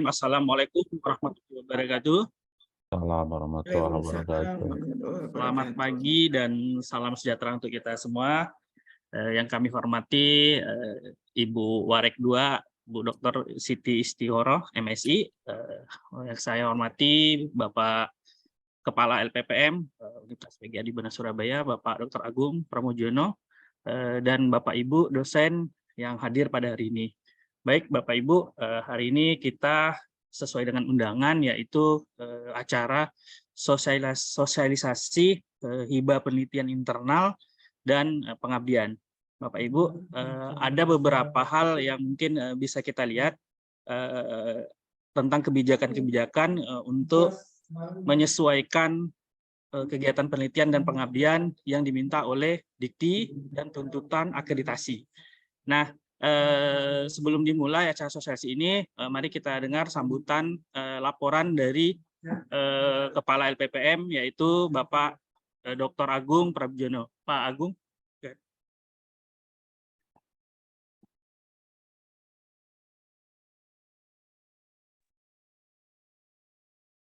Assalamualaikum warahmatullahi wabarakatuh. Assalamualaikum warahmatullahi wabarakatuh. Selamat pagi dan salam sejahtera untuk kita semua. Yang kami hormati Ibu Warek 2, Bu Dr. Siti Istihoroh, MSI. Yang saya hormati Bapak Kepala LPPM Universitas PGRI Adi Benar Surabaya, Bapak Dr. Agung Pramojono, dan Bapak Ibu dosen yang hadir pada hari ini. Baik Bapak Ibu, hari ini kita sesuai dengan undangan, yaitu acara sosialisasi hibah penelitian internal dan pengabdian. Bapak Ibu, ada beberapa hal yang mungkin bisa kita lihat tentang kebijakan-kebijakan untuk menyesuaikan kegiatan penelitian dan pengabdian yang diminta oleh Dikti dan tuntutan akreditasi. Nah, sebelum dimulai acara sosialisasi ini, mari kita dengar sambutan laporan dari Kepala LPPM, yaitu Bapak Dr. Agung Pramojono. Pak Agung.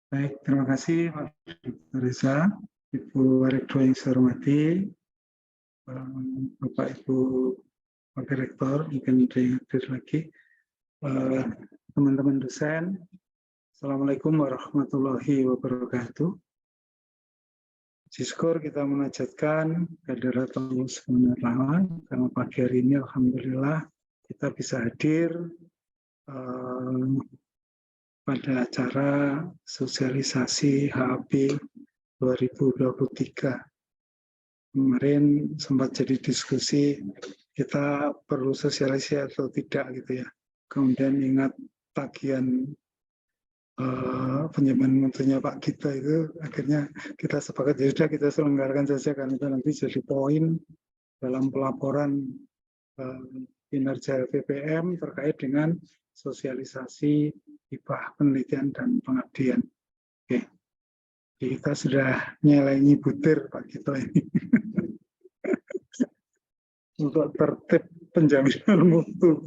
Baik, terima kasih Pak Dr. Reza, Ibu Warek 2 yang saya hormati, Bapak Ibu Wakil Rektor, mungkin ada yang hadir lagi, teman-teman dosen. Assalamualaikum warahmatullahi wabarakatuh. Puji syukur kita menajatkan kehadirat Allah SWT, karena pagi hari ini alhamdulillah kita bisa hadir pada acara sosialisasi HAB 2023. Kemarin sempat jadi diskusi, kita perlu sosialisasi atau tidak gitu ya. Kemudian ingat tagihan penjaman menterinya Pak Gita itu, akhirnya kita sepakat ya sudah kita selenggarakan saja, karena itu nanti jadi poin dalam pelaporan kinerja LPPM terkait dengan sosialisasi hibah penelitian dan pengabdian. Oke. Jadi kita sudah nyelengi butir Pak Gito ini. Untuk tertib penjaminan mutu.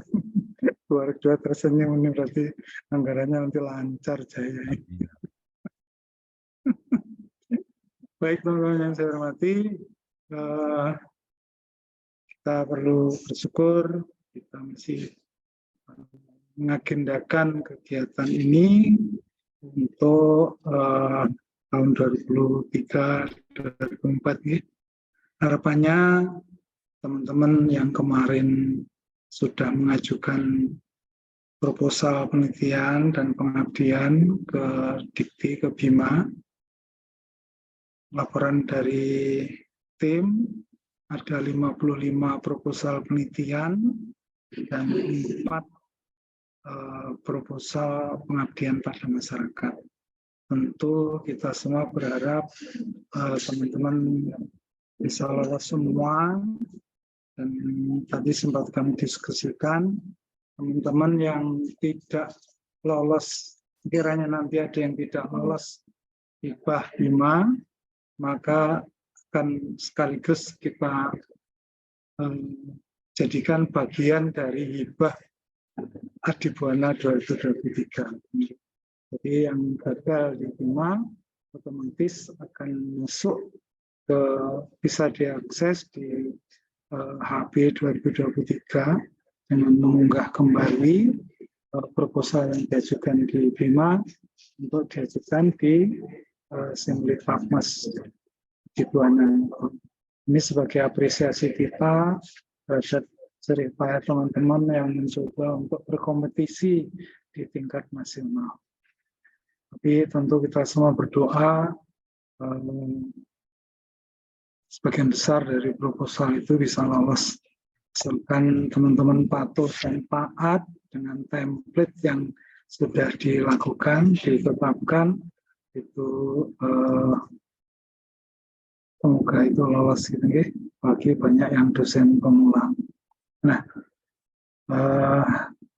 Luar dua tersenyum ini berarti anggarannya nanti lancar jaya. Baik teman-teman yang saya hormati, kita perlu bersyukur kita masih mengagendakan kegiatan ini untuk tahun 2023-2024 ya. Harapannya teman-teman yang kemarin sudah mengajukan proposal penelitian dan pengabdian ke Dikti, ke BIMA, laporan dari tim ada 55 proposal penelitian dan 4 proposal pengabdian pada masyarakat. Tentu kita semua berharap teman-teman bisa lolos semua, dan tadi sempat kami diskusikan, teman-teman yang tidak lolos, kiranya nanti ada yang tidak lolos hibah BIMA, maka akan sekaligus kita jadikan bagian dari hibah Adibuana 2023. Jadi yang gagal di BIMA otomatis akan masuk ke, bisa diakses di HB 2023 dengan mengunggah kembali proposal yang diajukan di BIMA untuk diajukan di Simlit Fakmas Adibuana. Ini sebagai apresiasi kita terhadap jerih payah teman-teman yang mencoba untuk berkompetisi di tingkat nasional. Tapi tentu kita semua berdoa sebagian besar dari proposal itu bisa lolos. Asalkan teman-teman patuh dan taat dengan template yang sudah dilakukan, ditetapkan, itu semoga itu lolos gitu, bagi banyak yang dosen pemula. Nah,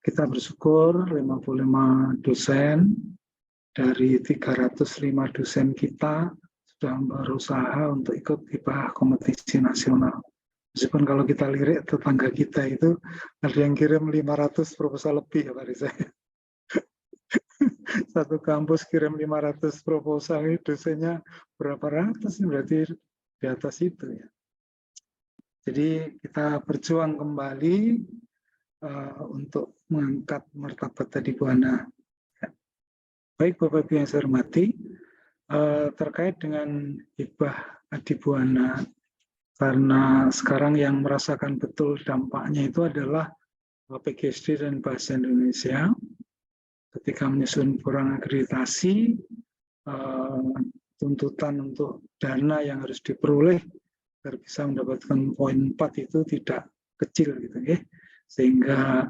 kita bersyukur 55 dosen dari 305 dosen kita sudah berusaha untuk ikut hibah kompetisi nasional. Meskipun kalau kita lirik tetangga kita itu ada yang kirim 500 proposal lebih ya Pak Riza. Satu kampus kirim 500 proposal, ini dosennya berapa ratus, berarti di atas itu ya. Jadi kita berjuang kembali untuk mengangkat martabat Adibuana. Baik Bapak Ibu yang saya hormati, terkait dengan hibah Adibuana, karena sekarang yang merasakan betul dampaknya itu adalah PGSD dan Bahasa Indonesia. Ketika menyusun program akreditasi, tuntutan untuk dana yang harus diperoleh agar bisa mendapatkan poin 4 itu tidak kecil gitu ya. Sehingga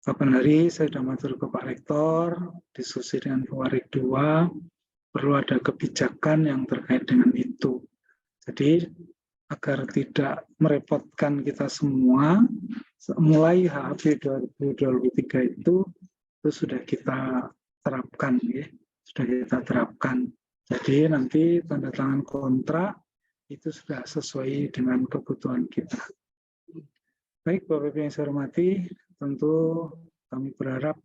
kapan hari saya sudah matur ke Pak Rektor, diskusi dengan Warik 2, perlu ada kebijakan yang terkait dengan itu. Jadi agar tidak merepotkan kita semua, mulai HAB 2023 itu sudah kita terapkan ya, sudah kita terapkan. Jadi nanti tanda tangan kontrak itu sudah sesuai dengan kebutuhan kita. Baik Bapak Ibu yang saya hormati, tentu kami berharap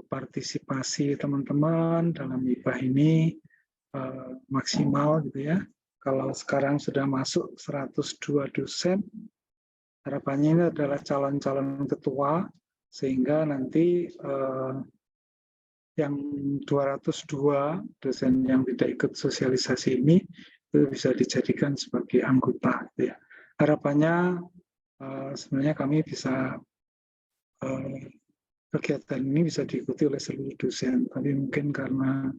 partisipasi teman-teman dalam hibah ini maksimal gitu ya. Kalau sekarang sudah masuk 102 dosen, harapannya ini adalah calon-calon ketua, sehingga nanti yang 202 dosen yang tidak ikut sosialisasi ini itu bisa dijadikan sebagai anggota. Ya. Harapannya sebenarnya kami bisa kegiatan ini bisa diikuti oleh seluruh dosen, tapi mungkin karena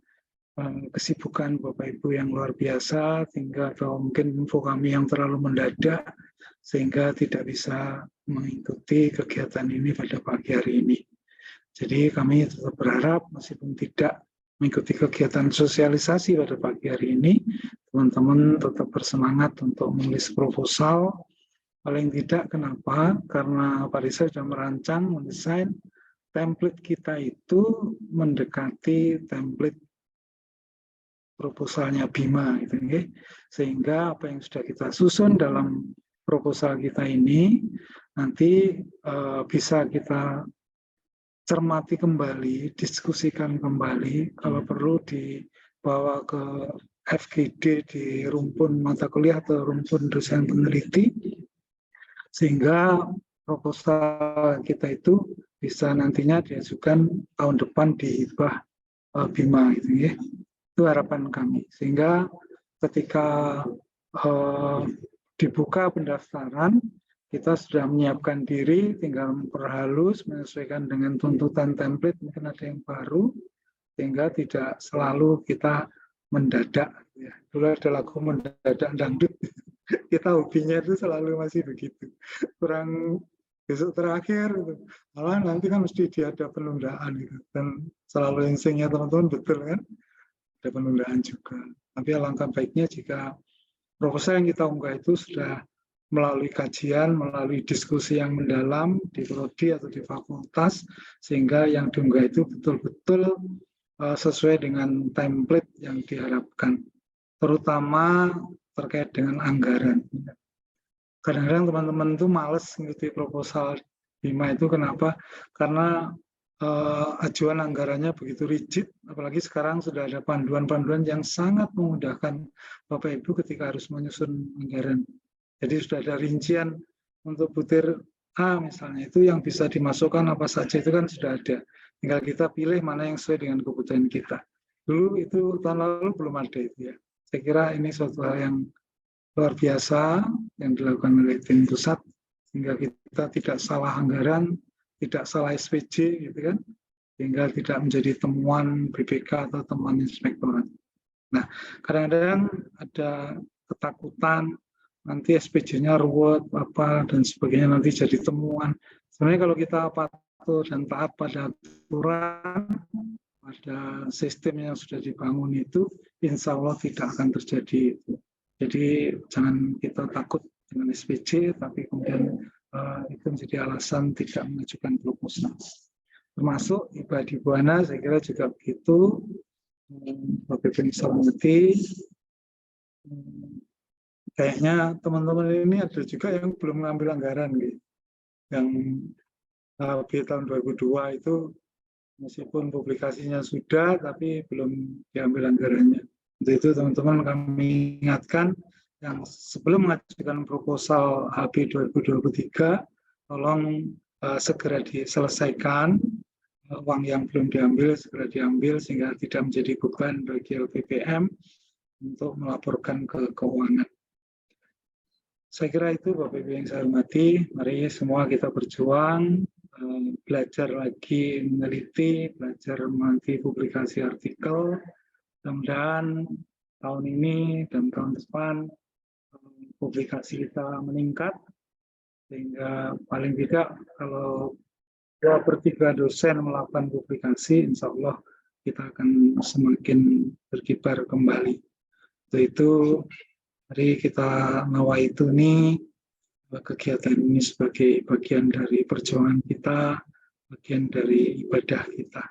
kesibukan Bapak Ibu yang luar biasa, sehingga atau mungkin info kami yang terlalu mendadak, sehingga tidak bisa mengikuti kegiatan ini pada pagi hari ini. Jadi kami tetap berharap meskipun tidak mengikuti kegiatan sosialisasi pada pagi hari ini, teman-teman tetap bersemangat untuk menulis proposal. Paling tidak kenapa? Karena Pak Risa sudah merancang, mendesain template kita itu mendekati template proposalnya Bima, gitu, ya. Sehingga apa yang sudah kita susun dalam proposal kita ini nanti bisa kita cermati kembali, diskusikan kembali, kalau perlu dibawa ke FGD di rumpun mata kuliah atau rumpun dosen peneliti, sehingga proposal kita itu bisa nantinya diajukan tahun depan di hibah Bima, gitu ya. Itu harapan kami. Sehingga ketika dibuka pendaftaran, kita sudah menyiapkan diri, tinggal memperhalus, menyesuaikan dengan tuntutan template, mungkin ada yang baru, sehingga tidak selalu kita mendadak. Ya. Dulu ada lagu mendadak dangdut, kita hobinya itu selalu masih begitu. Kurang besok terakhir, malah nanti kan mesti ada penundaan. Gitu. Dan selalu instingnya teman-teman betul kan, ada penundaan juga. Tapi alangkah baiknya jika proposal yang kita unggah itu sudah melalui kajian, melalui diskusi yang mendalam di prodi atau di fakultas, sehingga yang diunggah itu betul-betul sesuai dengan template yang diharapkan, terutama terkait dengan anggaran. Kadang-kadang teman-teman itu males mengikuti proposal Bima itu, kenapa? Karena ajuan anggarannya begitu rigid, apalagi sekarang sudah ada panduan-panduan yang sangat memudahkan Bapak Ibu ketika harus menyusun anggaran. Jadi sudah ada rincian untuk butir A misalnya, itu yang bisa dimasukkan apa saja itu kan sudah ada. Tinggal kita pilih mana yang sesuai dengan kebutuhan kita. Dulu itu tahun lalu belum ada itu ya. Saya kira ini suatu hal yang luar biasa yang dilakukan oleh tim pusat, sehingga kita tidak salah anggaran, tidak salah SPJ gitu kan, sehingga tidak menjadi temuan BPK atau temuan inspektorat. Nah, kadang-kadang ada ketakutan nanti SPJ-nya ruwet apa dan sebagainya, nanti jadi temuan. Sebenarnya kalau kita patuh dan taat pada aturan, pada sistem yang sudah dibangun itu, insya Allah tidak akan terjadi itu. Jadi jangan kita takut dengan SPJ, tapi kemudian itu menjadi alasan tidak mengajukan proposal. Termasuk hibah Adibuana, saya kira juga begitu. Bapak Ibu bisa mengerti. Kayaknya teman-teman ini ada juga yang belum mengambil anggaran, gitu. Yang tahun 2002 itu meskipun publikasinya sudah, tapi belum diambil anggarannya. Untuk itu teman-teman kami ingatkan, yang sebelum mengajukan proposal HB 2023, tolong segera diselesaikan, uang yang belum diambil segera diambil sehingga tidak menjadi beban bagi LPPM untuk melaporkan ke keuangan. Saya kira itu Bapak Ibu yang saya hormati, mari semua kita berjuang, belajar lagi meneliti, belajar meneliti publikasi artikel, mudah-mudahan tahun ini dan tahun depan publikasi kita meningkat, sehingga paling tidak kalau 2/3 dosen melakukan publikasi, insya Allah kita akan semakin berkibar kembali. Untuk itu, mari kita nawaituni kegiatan ini sebagai bagian dari perjuangan kita, bagian dari ibadah kita.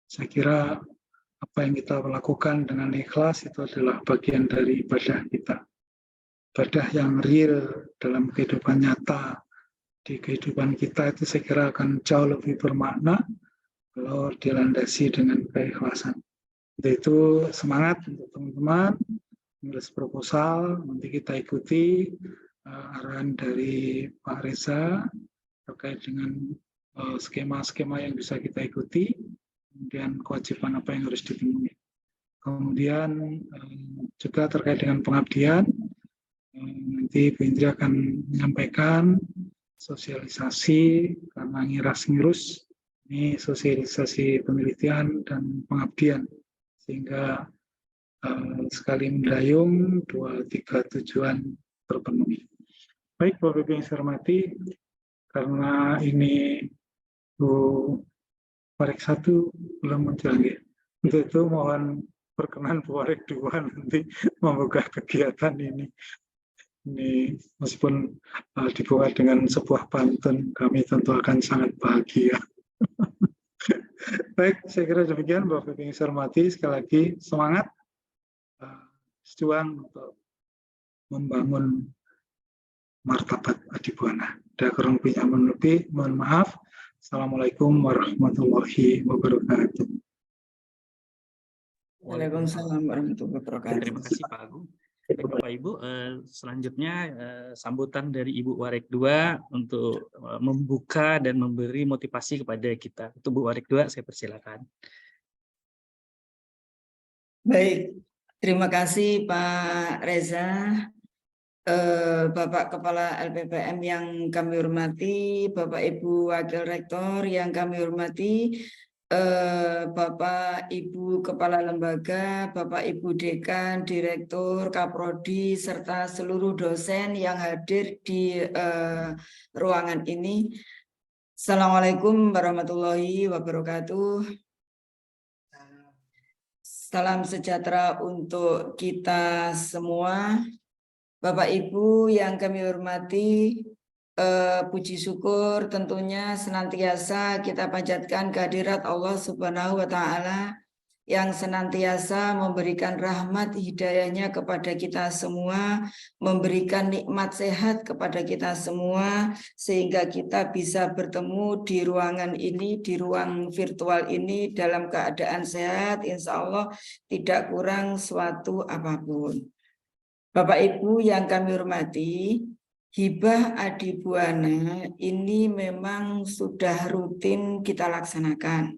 Saya kira apa yang kita lakukan dengan ikhlas itu adalah bagian dari ibadah kita. Ibadah yang real dalam kehidupan nyata, di kehidupan kita itu saya kira akan jauh lebih bermakna kalau dilandasi dengan keikhlasan. Untuk itu semangat untuk teman-teman, menulis proposal, nanti kita ikuti arahan dari Pak Reza terkait dengan skema-skema yang bisa kita ikuti, kemudian kewajiban apa yang harus dipenuhi. Kemudian juga terkait dengan pengabdian, nanti Bu Indri akan menyampaikan sosialisasi karena ngiras-ngirus, ini sosialisasi penelitian dan pengabdian, sehingga sekali mendayung 2-3 tujuan terpenuhi. Baik Bapak Ibu yang saya hormati, karena ini Bu Warek 1 belum muncul lagi. Untuk itu mohon perkenan Bu Warek 2 nanti membuka kegiatan ini. Ini meskipun dibuka dengan sebuah pantun, kami tentu akan sangat bahagia. Baik, saya kira demikian Bapak Ibu yang saya hormati. Sekali lagi semangat berjuang untuk membangun martabat Adibuana. Ada kurang lebih, mohon maaf. Assalamualaikum warahmatullahi wabarakatuh. Waalaikumsalam warahmatullahi wabarakatuh. Terima kasih Pak Agung. Bapak Ibu, selanjutnya sambutan dari Ibu Warek 2 untuk membuka dan memberi motivasi kepada kita. Untuk Bu Warek 2, saya persilakan. Baik, terima kasih Pak Reza, Bapak Kepala LPPM yang kami hormati, Bapak Ibu Wakil Rektor yang kami hormati, Bapak Ibu Kepala Lembaga, Bapak Ibu Dekan, Direktur, Kaprodi, serta seluruh dosen yang hadir di ruangan ini. Assalamualaikum warahmatullahi wabarakatuh. Salam sejahtera untuk kita semua. Bapak Ibu yang kami hormati, puji syukur tentunya senantiasa kita panjatkan kehadirat Allah Subhanahu wa Ta'ala yang senantiasa memberikan rahmat hidayahnya kepada kita semua, memberikan nikmat sehat kepada kita semua, sehingga kita bisa bertemu di ruangan ini, di ruang virtual ini dalam keadaan sehat, insya Allah tidak kurang suatu apapun. Bapak Ibu yang kami hormati, hibah Adibuana ini memang sudah rutin kita laksanakan.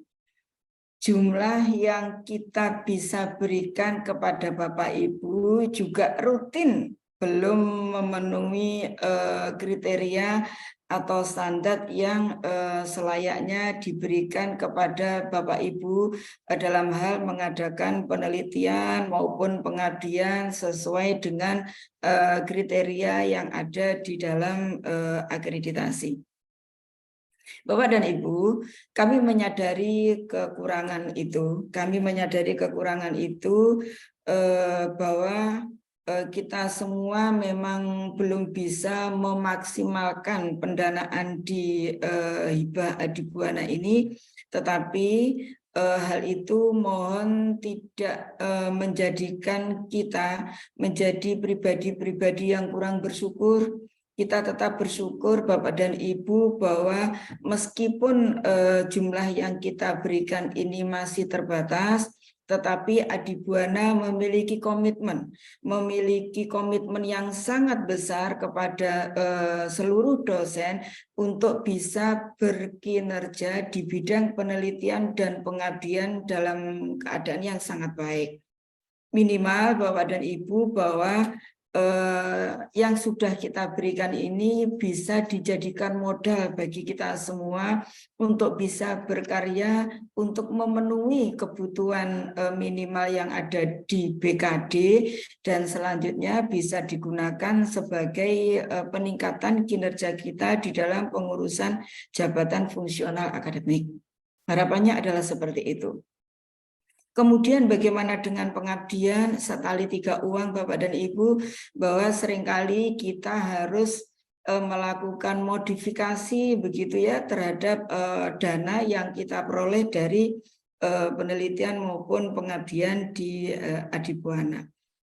Jumlah yang kita bisa berikan kepada Bapak Ibu juga rutin, belum memenuhi kriteria atau standar yang selayaknya diberikan kepada Bapak Ibu dalam hal mengadakan penelitian maupun pengabdian sesuai dengan kriteria yang ada di dalam akreditasi. Bapak dan Ibu, kami menyadari kekurangan itu. Bahwa kita semua memang belum bisa memaksimalkan pendanaan di hibah Adibuana ini, tetapi hal itu mohon tidak menjadikan kita menjadi pribadi-pribadi yang kurang bersyukur, kita tetap bersyukur Bapak dan Ibu bahwa meskipun jumlah yang kita berikan ini masih terbatas, tetapi Adibuana memiliki komitmen yang sangat besar kepada seluruh dosen untuk bisa berkinerja di bidang penelitian dan pengabdian dalam keadaan yang sangat baik. Minimal Bapak dan Ibu bahwa yang sudah kita berikan ini bisa dijadikan modal bagi kita semua untuk bisa berkarya untuk memenuhi kebutuhan minimal yang ada di BKD dan selanjutnya bisa digunakan sebagai peningkatan kinerja kita di dalam pengurusan jabatan fungsional akademik. Harapannya adalah seperti itu. Kemudian bagaimana dengan pengabdian setali tiga uang Bapak dan Ibu, bahwa seringkali kita harus melakukan modifikasi begitu ya terhadap dana yang kita peroleh dari penelitian maupun pengabdian di Adibuana.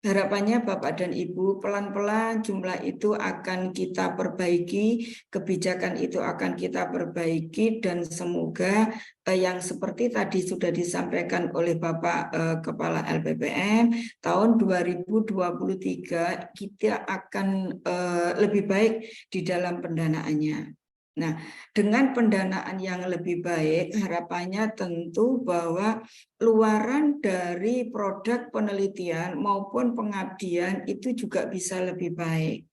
Harapannya Bapak dan Ibu pelan-pelan jumlah itu akan kita perbaiki, kebijakan itu akan kita perbaiki dan semoga yang seperti tadi sudah disampaikan oleh Bapak Kepala LPPM tahun 2023 kita akan lebih baik di dalam pendanaannya. Nah, dengan pendanaan yang lebih baik, harapannya tentu bahwa luaran dari produk penelitian maupun pengabdian itu juga bisa lebih baik.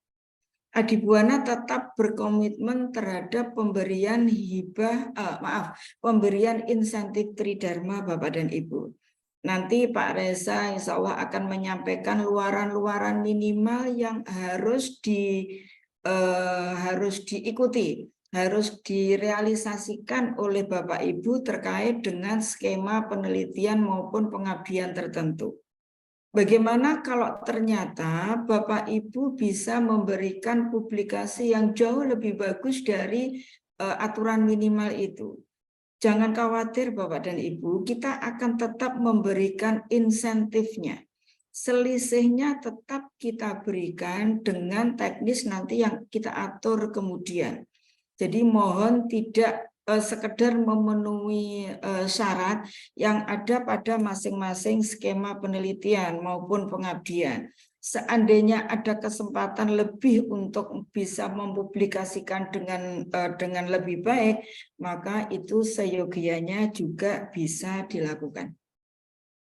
Adibuana tetap berkomitmen terhadap pemberian pemberian insentif Tridharma Bapak dan Ibu. Nanti Pak Reza insya Allah akan menyampaikan luaran-luaran minimal yang harus diikuti, harus direalisasikan oleh Bapak Ibu terkait dengan skema penelitian maupun pengabdian tertentu. Bagaimana kalau ternyata Bapak Ibu bisa memberikan publikasi yang jauh lebih bagus dari aturan minimal itu? Jangan khawatir Bapak dan Ibu, kita akan tetap memberikan insentifnya. Selisihnya tetap kita berikan dengan teknis nanti yang kita atur kemudian. Jadi mohon tidak sekedar memenuhi syarat yang ada pada masing-masing skema penelitian maupun pengabdian. Seandainya ada kesempatan lebih untuk bisa mempublikasikan dengan lebih baik, maka itu seyogianya juga bisa dilakukan.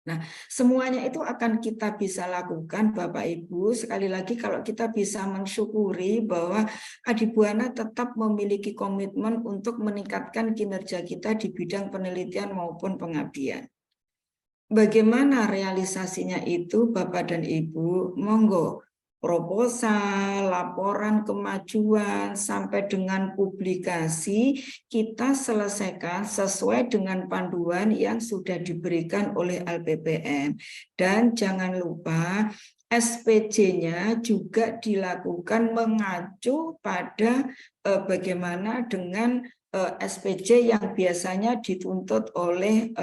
Nah, semuanya itu akan kita bisa lakukan Bapak Ibu. Sekali lagi kalau kita bisa mensyukuri bahwa Adibuana tetap memiliki komitmen untuk meningkatkan kinerja kita di bidang penelitian maupun pengabdian. Bagaimana realisasinya itu Bapak dan Ibu? Monggo. Proposal, laporan kemajuan, sampai dengan publikasi kita selesaikan sesuai dengan panduan yang sudah diberikan oleh LPPM. Dan jangan lupa SPJ-nya juga dilakukan mengacu pada bagaimana dengan SPJ yang biasanya dituntut oleh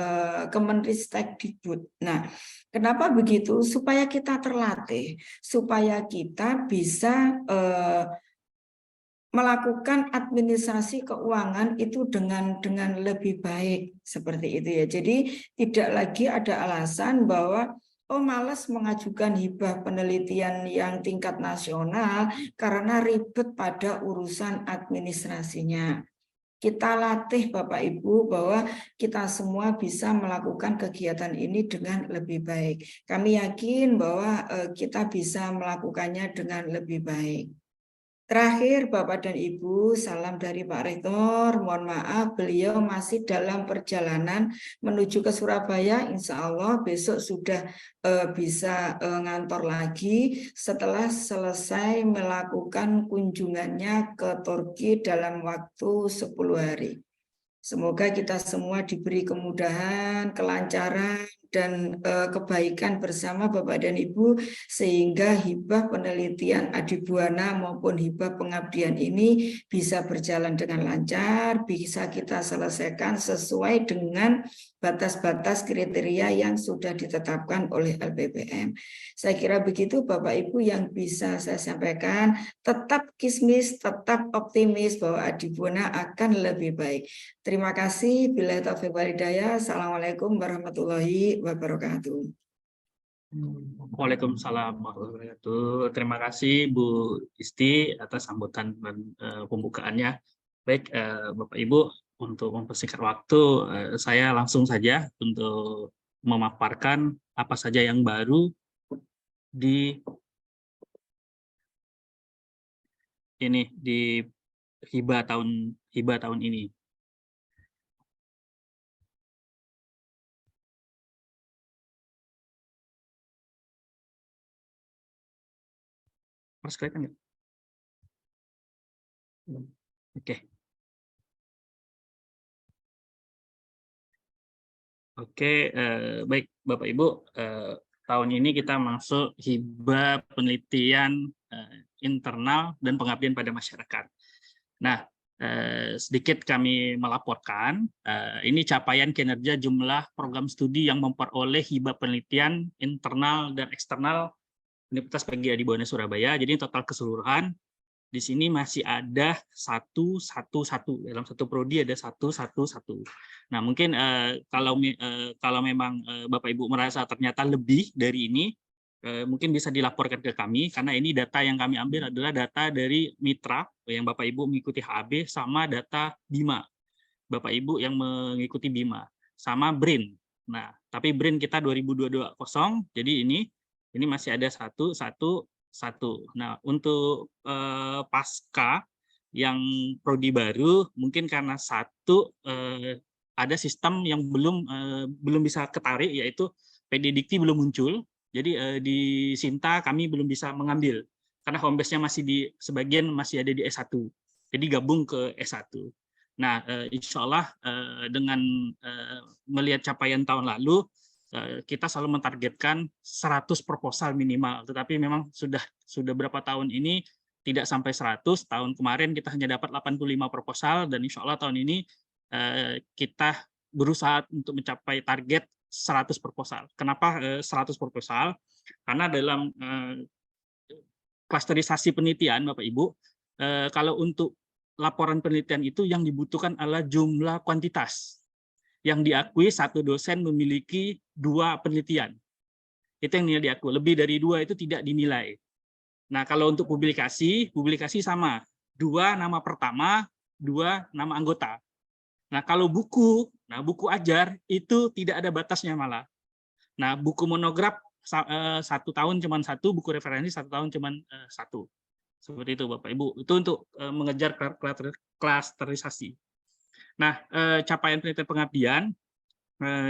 Kemenristekdikbud. Nah, kenapa begitu? Supaya kita terlatih, supaya kita bisa melakukan administrasi keuangan itu dengan lebih baik seperti itu ya. Jadi tidak lagi ada alasan bahwa malas mengajukan hibah penelitian yang tingkat nasional karena ribet pada urusan administrasinya. Kita latih Bapak Ibu bahwa kita semua bisa melakukan kegiatan ini dengan lebih baik. Kami yakin bahwa kita bisa melakukannya dengan lebih baik. Terakhir Bapak dan Ibu, salam dari Pak Rektor. Mohon maaf beliau masih dalam perjalanan menuju ke Surabaya. Insya Allah besok sudah bisa ngantor lagi setelah selesai melakukan kunjungannya ke Turki dalam waktu 10 hari. Semoga kita semua diberi kemudahan, kelancaran, dan kebaikan bersama Bapak dan Ibu, sehingga hibah penelitian Adibuana maupun hibah pengabdian ini bisa berjalan dengan lancar, bisa kita selesaikan sesuai dengan batas-batas kriteria yang sudah ditetapkan oleh LPPM. Saya kira begitu Bapak Ibu yang bisa saya sampaikan. Tetap kismis, tetap optimis bahwa Adibuana akan lebih baik. Terima kasih. Billahi taufiq wal hidayah. Assalamualaikum warahmatullahi wabarakatuh. Waalaikumsalam warahmatullahi wabarakatuh. Terima kasih Bu Isti atas sambutan dan pembukaannya. Baik, Bapak Ibu, untuk mempersingkat waktu, saya langsung saja untuk memaparkan apa saja yang baru di hibah tahun ini. Harus kelihatan nggak? Oke. Oke, baik Bapak Ibu, tahun ini kita masuk hibah penelitian internal dan pengabdian pada masyarakat. Nah, sedikit kami melaporkan, ini capaian kinerja jumlah program studi yang memperoleh hibah penelitian internal dan eksternal Universitas PGRI Adibuana Surabaya. Jadi total keseluruhan di sini masih ada 111, dalam satu prodi ada 111. Nah, mungkin kalau memang Bapak Ibu merasa ternyata lebih dari ini, mungkin bisa dilaporkan ke kami, karena ini data yang kami ambil adalah data dari mitra yang Bapak Ibu mengikuti HAB sama data BIMA, Bapak Ibu yang mengikuti BIMA, sama BRIN. Nah, tapi BRIN kita 2022 kosong, jadi ini masih ada 111. Nah, untuk pasca yang prodi baru, mungkin karena ada sistem yang belum bisa ketarik, yaitu PD Dikti belum muncul. Jadi di Sinta kami belum bisa mengambil karena home base-nya sebagian masih ada di S1. Jadi gabung ke S1. Nah, insya Allah dengan melihat capaian tahun lalu, kita selalu mentargetkan 100 proposal minimal, tetapi memang sudah berapa tahun ini tidak sampai 100. Tahun kemarin kita hanya dapat 85 proposal, dan insya Allah tahun ini kita berusaha untuk mencapai target 100 proposal. Kenapa 100 proposal? Karena dalam klasterisasi penelitian, Bapak Ibu, kalau untuk laporan penelitian itu yang dibutuhkan adalah jumlah kuantitas. Yang diakui satu dosen memiliki 2 penelitian. Itu yang diakui. Lebih dari 2 itu tidak dinilai. Nah, kalau untuk publikasi sama. 2 nama pertama, 2 nama anggota. Nah, kalau buku ajar itu tidak ada batasnya malah. Nah, buku monograf 1 tahun cuma 1, buku referensi 1 tahun cuma 1. Seperti itu Bapak Ibu. Itu untuk mengejar klasterisasi. Nah, capaian penelitian pengabdian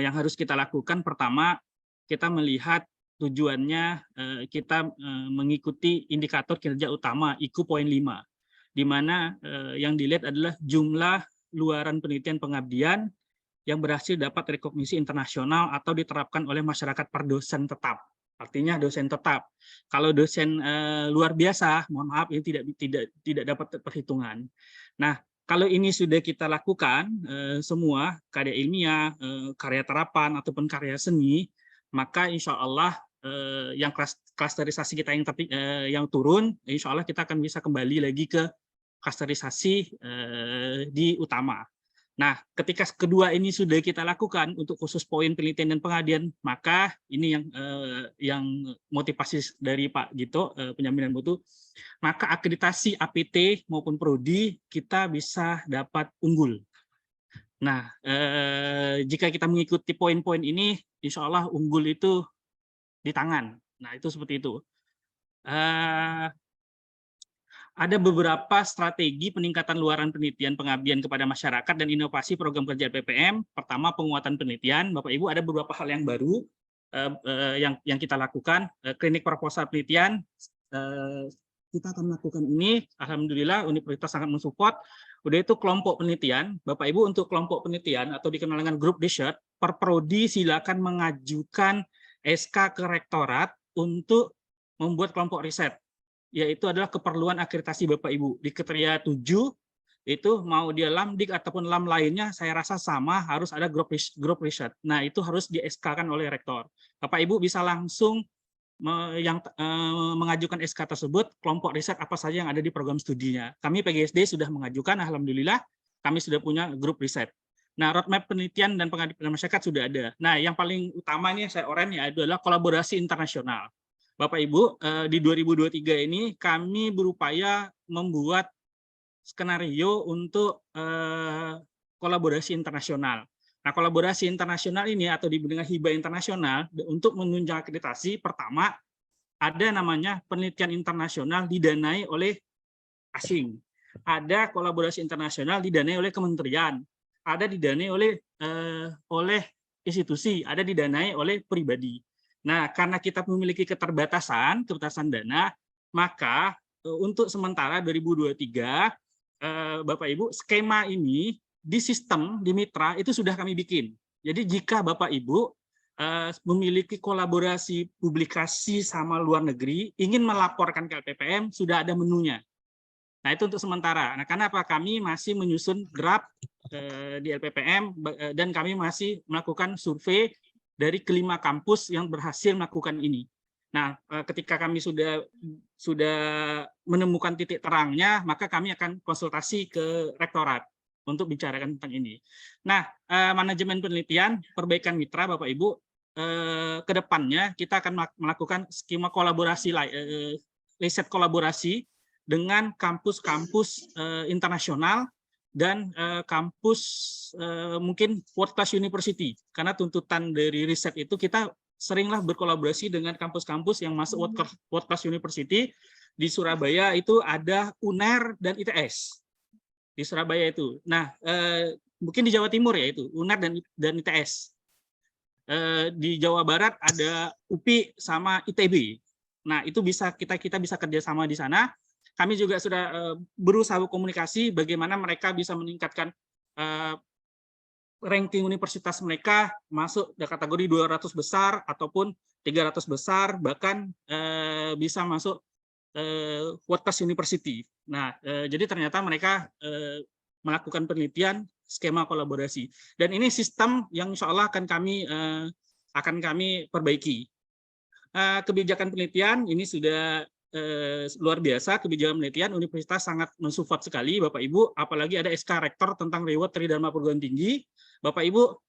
yang harus kita lakukan, pertama kita melihat tujuannya, kita mengikuti indikator kinerja utama IQ poin 5, di mana yang dilihat adalah jumlah luaran penelitian pengabdian yang berhasil dapat rekognisi internasional atau diterapkan oleh masyarakat per dosen tetap. Artinya dosen tetap. Kalau dosen luar biasa, mohon maaf, ini tidak dapat perhitungan. Nah, kalau ini sudah kita lakukan semua, karya ilmiah, karya terapan, ataupun karya seni, maka insya Allah yang klasterisasi kita yang turun, insya Allah kita akan bisa kembali lagi ke klasterisasi di utama. Nah, ketika kedua ini sudah kita lakukan untuk khusus poin penelitian dan pengabdian, maka ini yang motivasi dari Pak Gito, penjaminan mutu, maka akreditasi APT maupun prodi kita bisa dapat unggul. Nah, jika kita mengikuti poin-poin ini, insya Allah unggul itu di tangan. Nah, itu seperti itu. Ada beberapa strategi peningkatan luaran penelitian pengabdian kepada masyarakat dan inovasi program kerja LPPM. Pertama, penguatan penelitian. Bapak Ibu, ada beberapa hal yang baru yang kita lakukan. Klinik proposal penelitian, kita akan melakukan ini. Alhamdulillah, universitas sangat mensupport. Udah itu kelompok penelitian. Bapak Ibu, untuk kelompok penelitian atau dikenal dengan grup research, Perprodi silakan mengajukan SK ke rektorat untuk membuat kelompok riset, yaitu adalah keperluan akreditasi Bapak Ibu. Di kriteria 7 itu mau dia LAMDIK ataupun LAM lainnya, saya rasa sama, harus ada grup riset. Nah, itu harus di SK-kan oleh rektor. Bapak Ibu bisa langsung mengajukan SK tersebut, kelompok riset apa saja yang ada di program studinya. Kami PGSD sudah mengajukan, alhamdulillah, kami sudah punya grup riset. Nah, roadmap penelitian dan pengabdian masyarakat sudah ada. Nah, yang paling utama ini saya oren ya adalah kolaborasi internasional. Bapak Ibu, di 2023 ini kami berupaya membuat skenario untuk kolaborasi internasional. Nah, kolaborasi internasional ini atau dengan hibah internasional untuk menunjang akreditasi, pertama ada namanya penelitian internasional didanai oleh asing. Ada kolaborasi internasional didanai oleh kementerian, ada didanai oleh institusi, ada didanai oleh pribadi. Nah, karena kita memiliki keterbatasan dana, maka untuk sementara 2023 Bapak Ibu, skema ini di sistem, di mitra, itu sudah kami bikin. Jadi jika Bapak Ibu memiliki kolaborasi publikasi sama luar negeri, ingin melaporkan ke LPPM, sudah ada menunya. Nah, itu untuk sementara. Nah, karena apa? Kami masih menyusun draft di LPPM, dan kami masih melakukan survei dari kelima kampus yang berhasil melakukan ini. Nah, ketika kami sudah menemukan titik terangnya, maka kami akan konsultasi ke rektorat untuk bicarakan tentang ini. Nah, manajemen penelitian, perbaikan mitra, Bapak Ibu, ke depannya kita akan melakukan skema kolaborasi, riset kolaborasi dengan kampus-kampus internasional dan kampus mungkin world class university. Karena tuntutan dari riset itu kita seringlah berkolaborasi dengan kampus-kampus yang masuk world class university. Di Surabaya itu ada UNER dan ITS. Di Surabaya itu. Nah, mungkin di Jawa Timur ya itu, UNER dan ITS. Di Jawa Barat ada UPI sama ITB. Nah, itu bisa kita bisa kerjasama di sana. Kami juga sudah berusaha komunikasi bagaimana mereka bisa meningkatkan ranking universitas mereka masuk di kategori 200 besar ataupun 300 besar, bahkan bisa masuk world class university. Nah, jadi ternyata mereka melakukan penelitian skema kolaborasi. Dan ini sistem yang insya Allah akan kami perbaiki. Kebijakan penelitian ini sudah luar biasa. Kebijakan penelitian universitas sangat mensupport sekali, Bapak Ibu, apalagi ada SK Rektor tentang reward Tridharma Perguruan Tinggi. Bapak Ibu,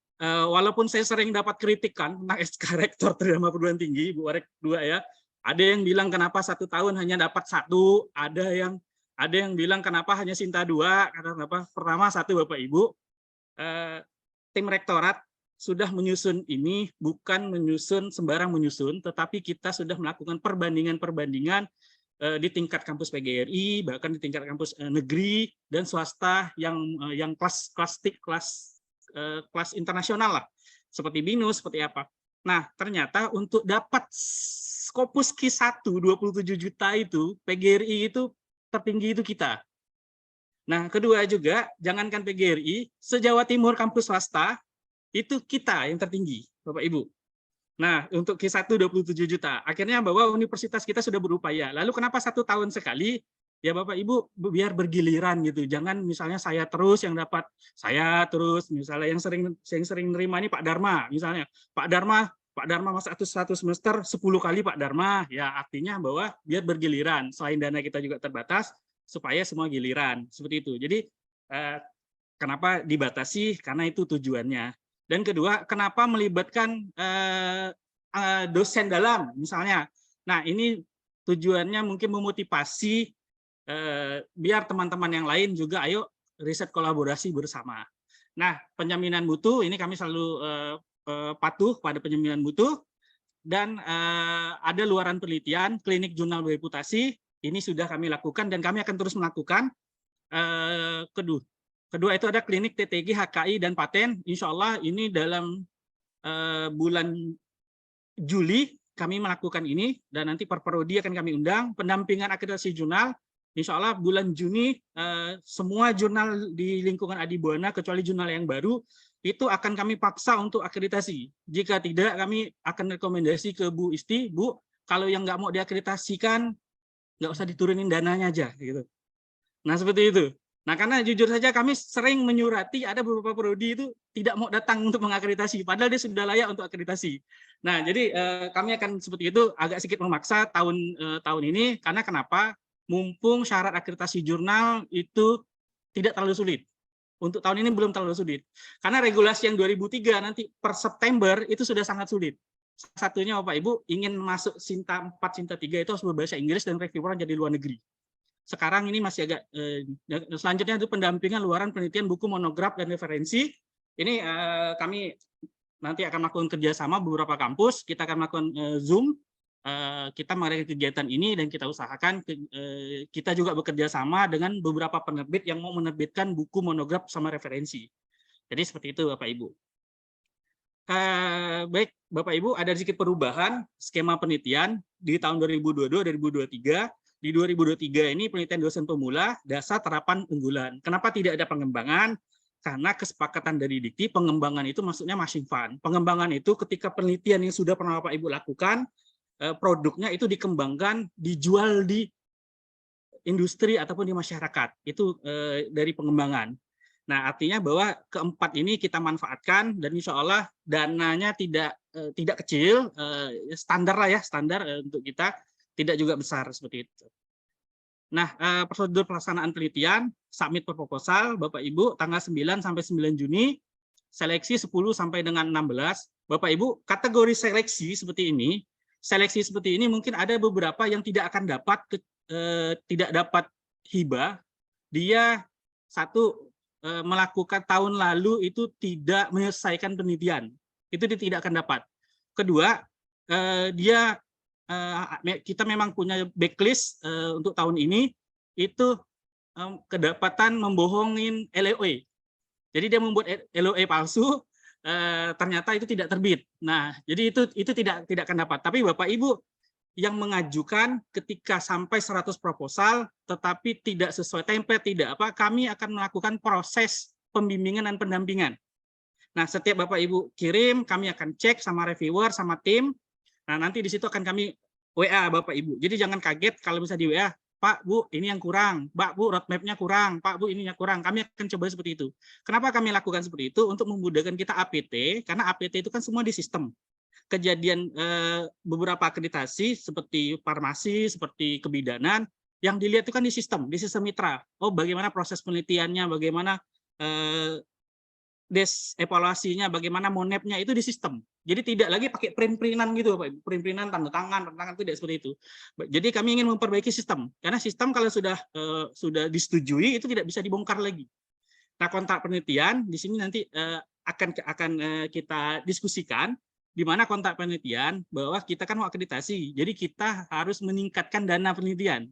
walaupun saya sering dapat kritikan tentang SK Rektor Tridharma Perguruan Tinggi, Bu Warek 2 ya, ada yang bilang kenapa 1 tahun hanya dapat 1, ada yang bilang kenapa hanya Sinta 2, kenapa pertama 1, Bapak Ibu. Tim rektorat sudah menyusun ini, bukan menyusun sembarang menyusun, tetapi kita sudah melakukan perbandingan di tingkat kampus PGRI, bahkan di tingkat kampus negeri dan swasta yang kelas internasional lah, seperti BINUS, seperti apa. Nah, ternyata untuk dapat Scopus Q1 27 juta itu, PGRI itu tertinggi itu kita. Nah, kedua juga, jangankan PGRI, se-Jawa Timur kampus swasta, itu kita yang tertinggi, Bapak Ibu. Nah, untuk Q1 27 juta. Akhirnya bahwa universitas kita sudah berupaya. Lalu kenapa 1 tahun sekali? Ya Bapak Ibu, biar bergiliran gitu. Jangan misalnya saya terus yang dapat, saya terus misalnya yang sering nerima ini Pak Dharma misalnya. Pak Dharma masuk satu semester 10 kali Pak Dharma. Ya artinya bahwa biar bergiliran. Selain dana kita juga terbatas, supaya semua giliran. Seperti itu. Jadi kenapa dibatasi? Karena itu tujuannya. Dan kedua, kenapa melibatkan dosen dalam misalnya. Nah, ini tujuannya mungkin memotivasi biar teman-teman yang lain juga ayo riset kolaborasi bersama. Nah, penjaminan mutu ini kami selalu patuh pada penjaminan mutu, dan ada luaran penelitian klinik jurnal berreputasi ini sudah kami lakukan dan kami akan terus melakukan. Kedua itu ada klinik TTG, HKI, dan paten. Insya Allah ini dalam bulan Juli kami melakukan ini, dan nanti Perprodi akan kami undang. Pendampingan akreditasi jurnal, insya Allah bulan Juni semua jurnal di lingkungan Adibuana, kecuali jurnal yang baru, itu akan kami paksa untuk akreditasi. Jika tidak, kami akan rekomendasi ke Bu Isti, Bu, kalau yang nggak mau diakreditasikan, nggak usah diturunin dananya aja, gitu. Nah, seperti itu. Nah, karena jujur saja kami sering menyurati ada beberapa prodi itu tidak mau datang untuk mengakreditasi, padahal dia sudah layak untuk akreditasi. Nah, jadi kami akan seperti itu, agak sedikit memaksa tahun ini, karena kenapa? Mumpung syarat akreditasi jurnal itu tidak terlalu sulit. Untuk tahun ini belum terlalu sulit. Karena regulasi yang 2003 nanti per September itu sudah sangat sulit. Satunya Bapak Ibu ingin masuk Sinta 4, Sinta 3 itu harus berbahasa Inggris dan reviewer jadi luar negeri. Sekarang ini masih agak selanjutnya itu pendampingan luaran penelitian buku monograf dan referensi. Ini kami nanti akan melakukan kerjasama beberapa kampus. Kita akan melakukan Zoom. Kita mengadakan kegiatan ini dan kita usahakan kita juga bekerja sama dengan beberapa penerbit yang mau menerbitkan buku monograf sama referensi. Jadi seperti itu Bapak Ibu. Baik Bapak Ibu, ada sedikit perubahan skema penelitian di tahun 2022-2023. Di 2023 ini penelitian dosen pemula, dasar terapan unggulan. Kenapa tidak ada pengembangan? Karena kesepakatan dari Dikti, pengembangan itu maksudnya matching fund. Pengembangan itu ketika penelitian yang sudah pernah Bapak Ibu lakukan, produknya itu dikembangkan, dijual di industri ataupun di masyarakat. Itu dari pengembangan. Nah, artinya bahwa keempat ini kita manfaatkan dan insya Allah dananya tidak kecil, standar lah ya, standar untuk kita. Tidak juga besar seperti itu. Nah, prosedur pelaksanaan penelitian, submit proposal, Bapak Ibu, tanggal 9 sampai 9 Juni, seleksi 10 sampai dengan 16. Bapak Ibu, kategori seleksi seperti ini mungkin ada beberapa yang tidak akan tidak dapat hibah. Dia satu melakukan tahun lalu itu tidak menyelesaikan penelitian, itu dia tidak akan dapat. Kedua, kita memang punya backlist untuk tahun ini itu kedapatan membohongin LOE. Jadi dia membuat LOE palsu, ternyata itu tidak terbit. Nah, jadi itu tidak akan dapat. Tapi Bapak Ibu yang mengajukan ketika sampai 100 proposal tetapi tidak sesuai template, tidak apa, kami akan melakukan proses pembimbingan dan pendampingan. Nah, setiap Bapak Ibu kirim, kami akan cek sama reviewer, sama tim. Nah, nanti di situ akan kami WA Bapak Ibu. Jadi jangan kaget kalau misalnya di WA, Pak, Bu, ini yang kurang. Pak, Bu, roadmap-nya kurang. Pak, Bu, ininya kurang. Kami akan coba seperti itu. Kenapa kami lakukan seperti itu? Untuk memudahkan kita APT, karena APT itu kan semua di sistem. Kejadian beberapa akreditasi seperti farmasi, seperti kebidanan, yang dilihat itu kan di sistem mitra. Oh, bagaimana proses penelitiannya, bagaimana evaluasinya, bagaimana monepnya itu di sistem. Jadi tidak lagi pakai print-printan gitu, Pak. Print-printan, tanda tangan tidak seperti itu. Jadi kami ingin memperbaiki sistem, karena sistem kalau sudah disetujui itu tidak bisa dibongkar lagi. Nah, kontrak penelitian di sini nanti akan kita diskusikan di mana kontrak penelitian bahwa kita kan mau akreditasi, jadi kita harus meningkatkan dana penelitian.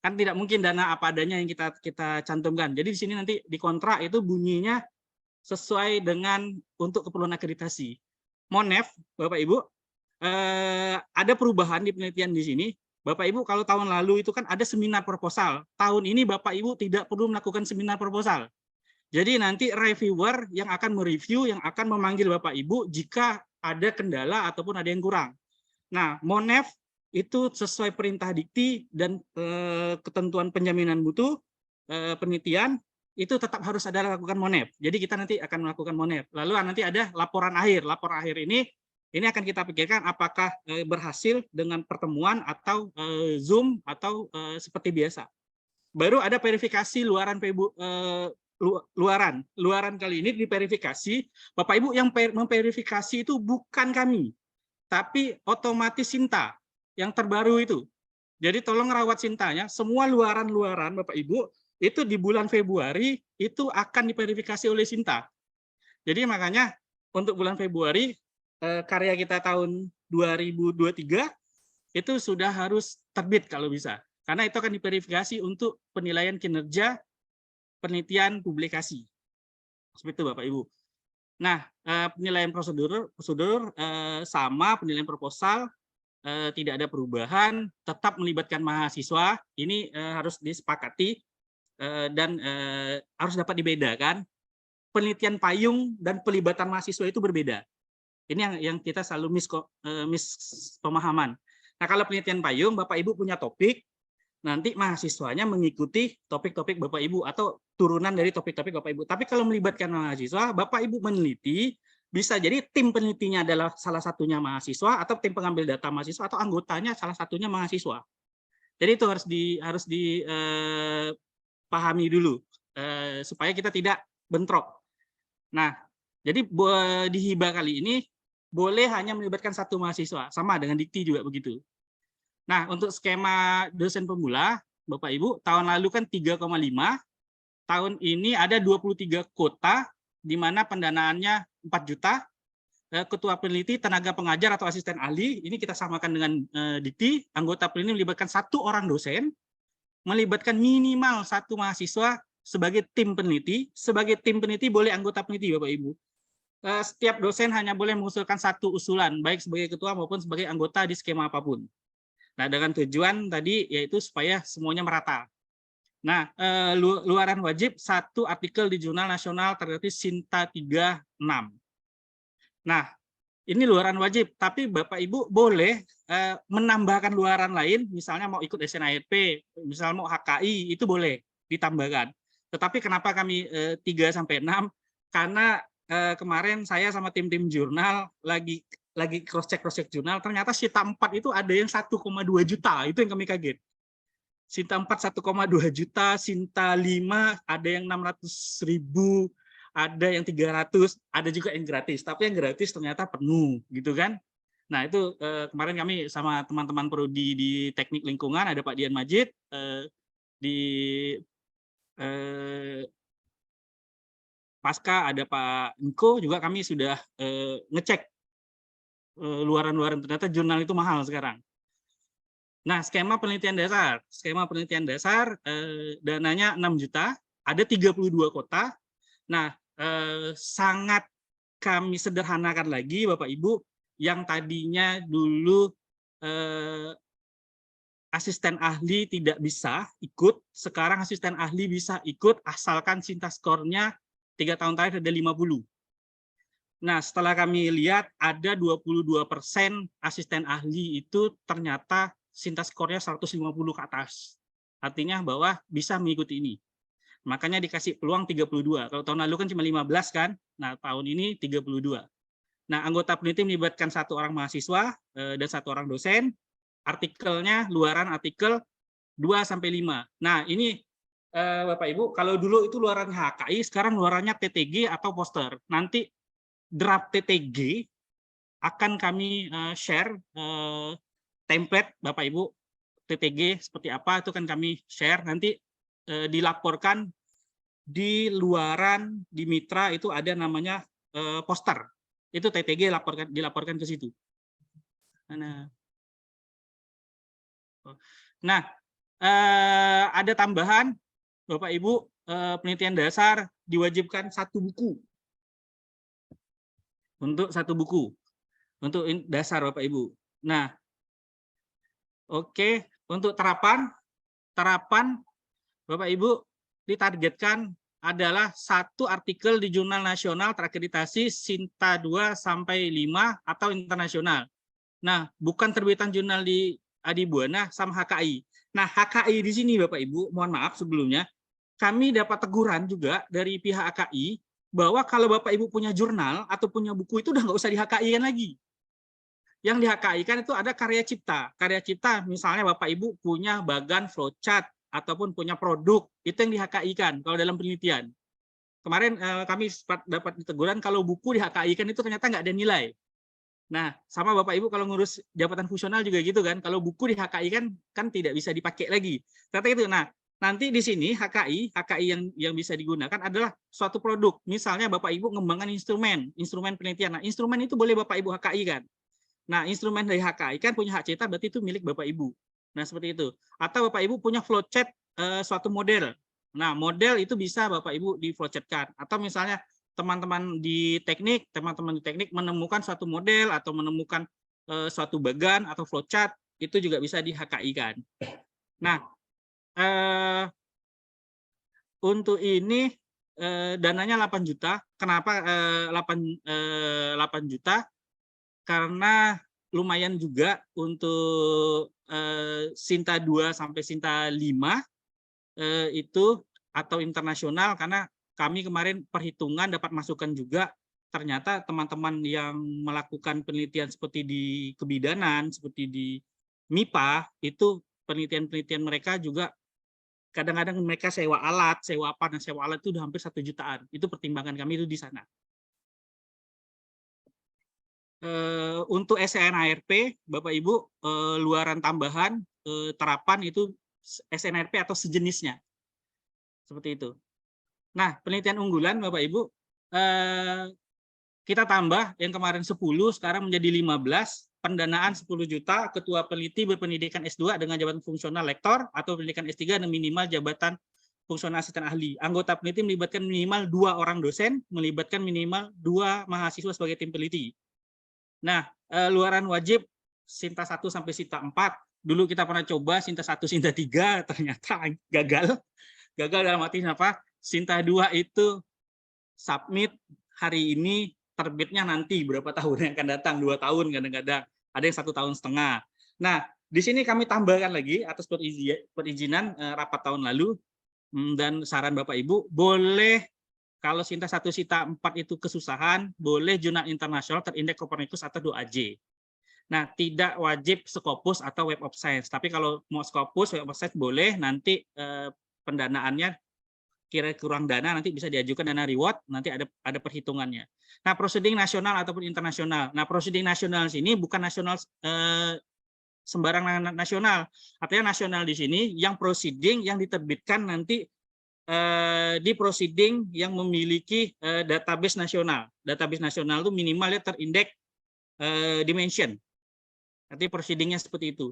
Kan tidak mungkin dana apa adanya yang kita cantumkan. Jadi di sini nanti di kontrak itu bunyinya sesuai dengan untuk keperluan akreditasi. Monef, Bapak Ibu, ada perubahan di penelitian di sini. Bapak Ibu, kalau tahun lalu itu kan ada seminar proposal. Tahun ini Bapak Ibu tidak perlu melakukan seminar proposal. Jadi nanti reviewer yang akan mereview, yang akan memanggil Bapak Ibu jika ada kendala ataupun ada yang kurang. Nah, Monef itu sesuai perintah Dikti dan ketentuan penjaminan mutu penelitian, itu tetap harus ada lakukan Monef. Jadi kita nanti akan melakukan Monef. Lalu nanti ada laporan akhir. Laporan akhir ini akan kita pikirkan apakah berhasil dengan pertemuan atau Zoom atau seperti biasa. Baru ada verifikasi luaran luaran kali ini diverifikasi. Bapak Ibu, yang memverifikasi itu bukan kami, tapi otomatis Sinta yang terbaru itu. Jadi tolong rawat Sintanya. Semua luaran Bapak Ibu itu di bulan Februari itu akan diverifikasi oleh Sinta. Jadi makanya untuk bulan Februari karya kita tahun 2023 itu sudah harus terbit kalau bisa. Karena itu akan diverifikasi untuk penilaian kinerja penelitian publikasi. Seperti itu Bapak Ibu. Nah, penilaian prosedur sama, penilaian proposal tidak ada perubahan, tetap melibatkan mahasiswa. Ini harus disepakati dan harus dapat dibedakan penelitian payung dan pelibatan mahasiswa itu berbeda. Ini yang kita selalu miss pemahaman. Nah, kalau penelitian payung, Bapak Ibu punya topik, nanti mahasiswanya mengikuti topik-topik Bapak Ibu atau turunan dari topik-topik Bapak Ibu. Tapi kalau melibatkan mahasiswa, Bapak Ibu meneliti, bisa jadi tim penelitinya adalah salah satunya mahasiswa atau tim pengambil data mahasiswa atau anggotanya salah satunya mahasiswa. Jadi itu harus dipahami dulu supaya kita tidak bentrok. Nah, jadi di hibah kali ini boleh hanya melibatkan satu mahasiswa, sama dengan dikti juga begitu. Nah, untuk skema dosen pemula, Bapak Ibu, tahun lalu kan 3,5, tahun ini ada 23 kota, di mana pendanaannya 4 juta, ketua peneliti, tenaga pengajar atau asisten ahli, ini kita samakan dengan dikti, anggota peneliti melibatkan 1 orang dosen, melibatkan minimal 1 mahasiswa sebagai tim peneliti boleh anggota peneliti Bapak Ibu. Setiap dosen hanya boleh mengusulkan 1 usulan, baik sebagai ketua maupun sebagai anggota di skema apapun. Nah, dengan tujuan tadi yaitu supaya semuanya merata. Nah, luaran wajib 1 artikel di Jurnal Nasional terkait Sinta 36. Nah, ini luaran wajib, tapi Bapak Ibu boleh menambahkan luaran lain, misalnya mau ikut SNARP, misalnya mau HKI, itu boleh ditambahkan. Tetapi kenapa kami 3-6? Karena kemarin saya sama tim-tim jurnal lagi cross check jurnal, ternyata Sinta 4 itu ada yang 1,2 juta, itu yang kami kaget. Sinta 4 1,2 juta, Sinta 5 ada yang 600.000, ada yang 300, ada juga yang gratis. Tapi yang gratis ternyata penuh, gitu kan? Nah, itu kemarin kami sama teman-teman prodi di Teknik Lingkungan, ada Pak Dian Majid, di Pasca ada Pak Niko, juga kami sudah ngecek luaran-luaran, ternyata jurnal itu mahal sekarang. Nah, skema penelitian dasar dananya 6 juta, ada 32 kota. Nah, sangat kami sederhanakan lagi Bapak Ibu, yang tadinya dulu asisten ahli tidak bisa ikut, sekarang asisten ahli bisa ikut asalkan Sinta skornya 3 tahun terakhir ada 50. Nah, setelah kami lihat ada 22% asisten ahli itu ternyata Sinta skornya 150 ke atas. Artinya bahwa bisa mengikuti ini. Makanya dikasih peluang 32. Kalau tahun lalu kan cuma 15 kan. Nah, tahun ini 32. Nah, anggota peneliti melibatkan 1 orang mahasiswa dan 1 orang dosen. Artikelnya luaran artikel 2-5. Nah, ini Bapak Ibu, kalau dulu itu luarannya HKI, sekarang luarannya TTG atau poster. Nanti draft TTG akan kami share template Bapak Ibu, TTG seperti apa itu kan kami share, nanti dilaporkan di luaran di mitra itu ada namanya poster, itu TTG dilaporkan ke situ. Nah, ada tambahan Bapak Ibu, penelitian dasar diwajibkan 1 buku. Untuk 1 buku. Untuk dasar Bapak Ibu. Nah, oke, untuk terapan Bapak Ibu ditargetkan adalah 1 artikel di Jurnal Nasional terakreditasi Sinta 2-5 atau internasional. Nah, bukan terbitan jurnal di Adibuana sama HKI. Nah, HKI di sini Bapak Ibu, mohon maaf sebelumnya, kami dapat teguran juga dari pihak HKI bahwa kalau Bapak Ibu punya jurnal atau punya buku itu udah nggak usah di HKI-kan lagi. Yang di HKI-kan itu ada karya cipta. Karya cipta misalnya Bapak Ibu punya bagan flowchart ataupun punya produk, itu yang di HKI-kan kalau dalam penelitian. Kemarin kami dapat teguran kalau buku di HKI-kan itu ternyata nggak ada nilai. Nah, sama Bapak Ibu kalau ngurus jabatan fungsional juga gitu kan. Kalau buku di HKI kan tidak bisa dipakai lagi. Ternyata itu. Nah, nanti di sini HKI yang bisa digunakan adalah suatu produk. Misalnya Bapak Ibu mengembangkan instrumen penelitian. Nah, instrumen itu boleh Bapak Ibu HKI kan. Nah, instrumen dari HKI kan punya hak cipta, berarti itu milik Bapak Ibu. Nah, seperti itu. Atau Bapak Ibu punya flowchart suatu model. Nah, model itu bisa Bapak Ibu di flowchart-kan. Atau misalnya teman-teman di teknik menemukan suatu model atau menemukan suatu bagan atau flowchart, itu juga bisa di HKI-kan. Nah, untuk ini dananya 8 juta. Kenapa 8 juta? Karena lumayan juga untuk Sinta 2 sampai Sinta 5 itu atau internasional, karena kami kemarin perhitungan dapat masukan juga, ternyata teman-teman yang melakukan penelitian seperti di kebidanan, seperti di MIPA, itu penelitian-penelitian mereka juga kadang-kadang mereka sewa alat, sewa apa, dan sewa alat itu udah hampir 1 jutaan. Itu pertimbangan kami itu di sana. Untuk SNARP, Bapak Ibu, luaran tambahan terapan itu SNARP atau sejenisnya. Seperti itu. Nah, penelitian unggulan Bapak Ibu, kita tambah yang kemarin 10, sekarang menjadi 15, pendanaan 10 juta, ketua peneliti berpendidikan S2 dengan jabatan fungsional lektor, atau pendidikan S3 dan minimal jabatan fungsional asisten ahli. Anggota peneliti melibatkan minimal 2 orang dosen, melibatkan minimal 2 mahasiswa sebagai tim peneliti. Nah, luaran wajib Sinta 1 sampai Sinta 4. Dulu kita pernah coba Sinta 1, Sinta 3, ternyata gagal. Gagal dalam arti apa? Sinta 2 itu submit hari ini, terbitnya nanti berapa tahun yang akan datang, 2 tahun kadang-kadang, ada yang 1,5 tahun. Nah, di sini kami tambahkan lagi atas perizinan rapat tahun lalu, dan saran Bapak Ibu, boleh kalau Sinta 1, Sinta 4 itu kesusahan, boleh jurnal internasional terindeks Copernicus atau 2AJ. Nah, tidak wajib Scopus atau Web of Science, tapi kalau mau Scopus, Web of Science boleh, nanti pendanaannya kira kurang dana, nanti bisa diajukan dana reward, nanti ada perhitungannya. Nah, proceeding nasional ataupun internasional. Nah, proceeding nasional sini bukan nasional sembarang nasional. Artinya nasional di sini yang proceeding yang diterbitkan nanti di proceeding yang memiliki database nasional. Database nasional itu minimalnya terindeks dimension. Nanti proceedingnya seperti itu.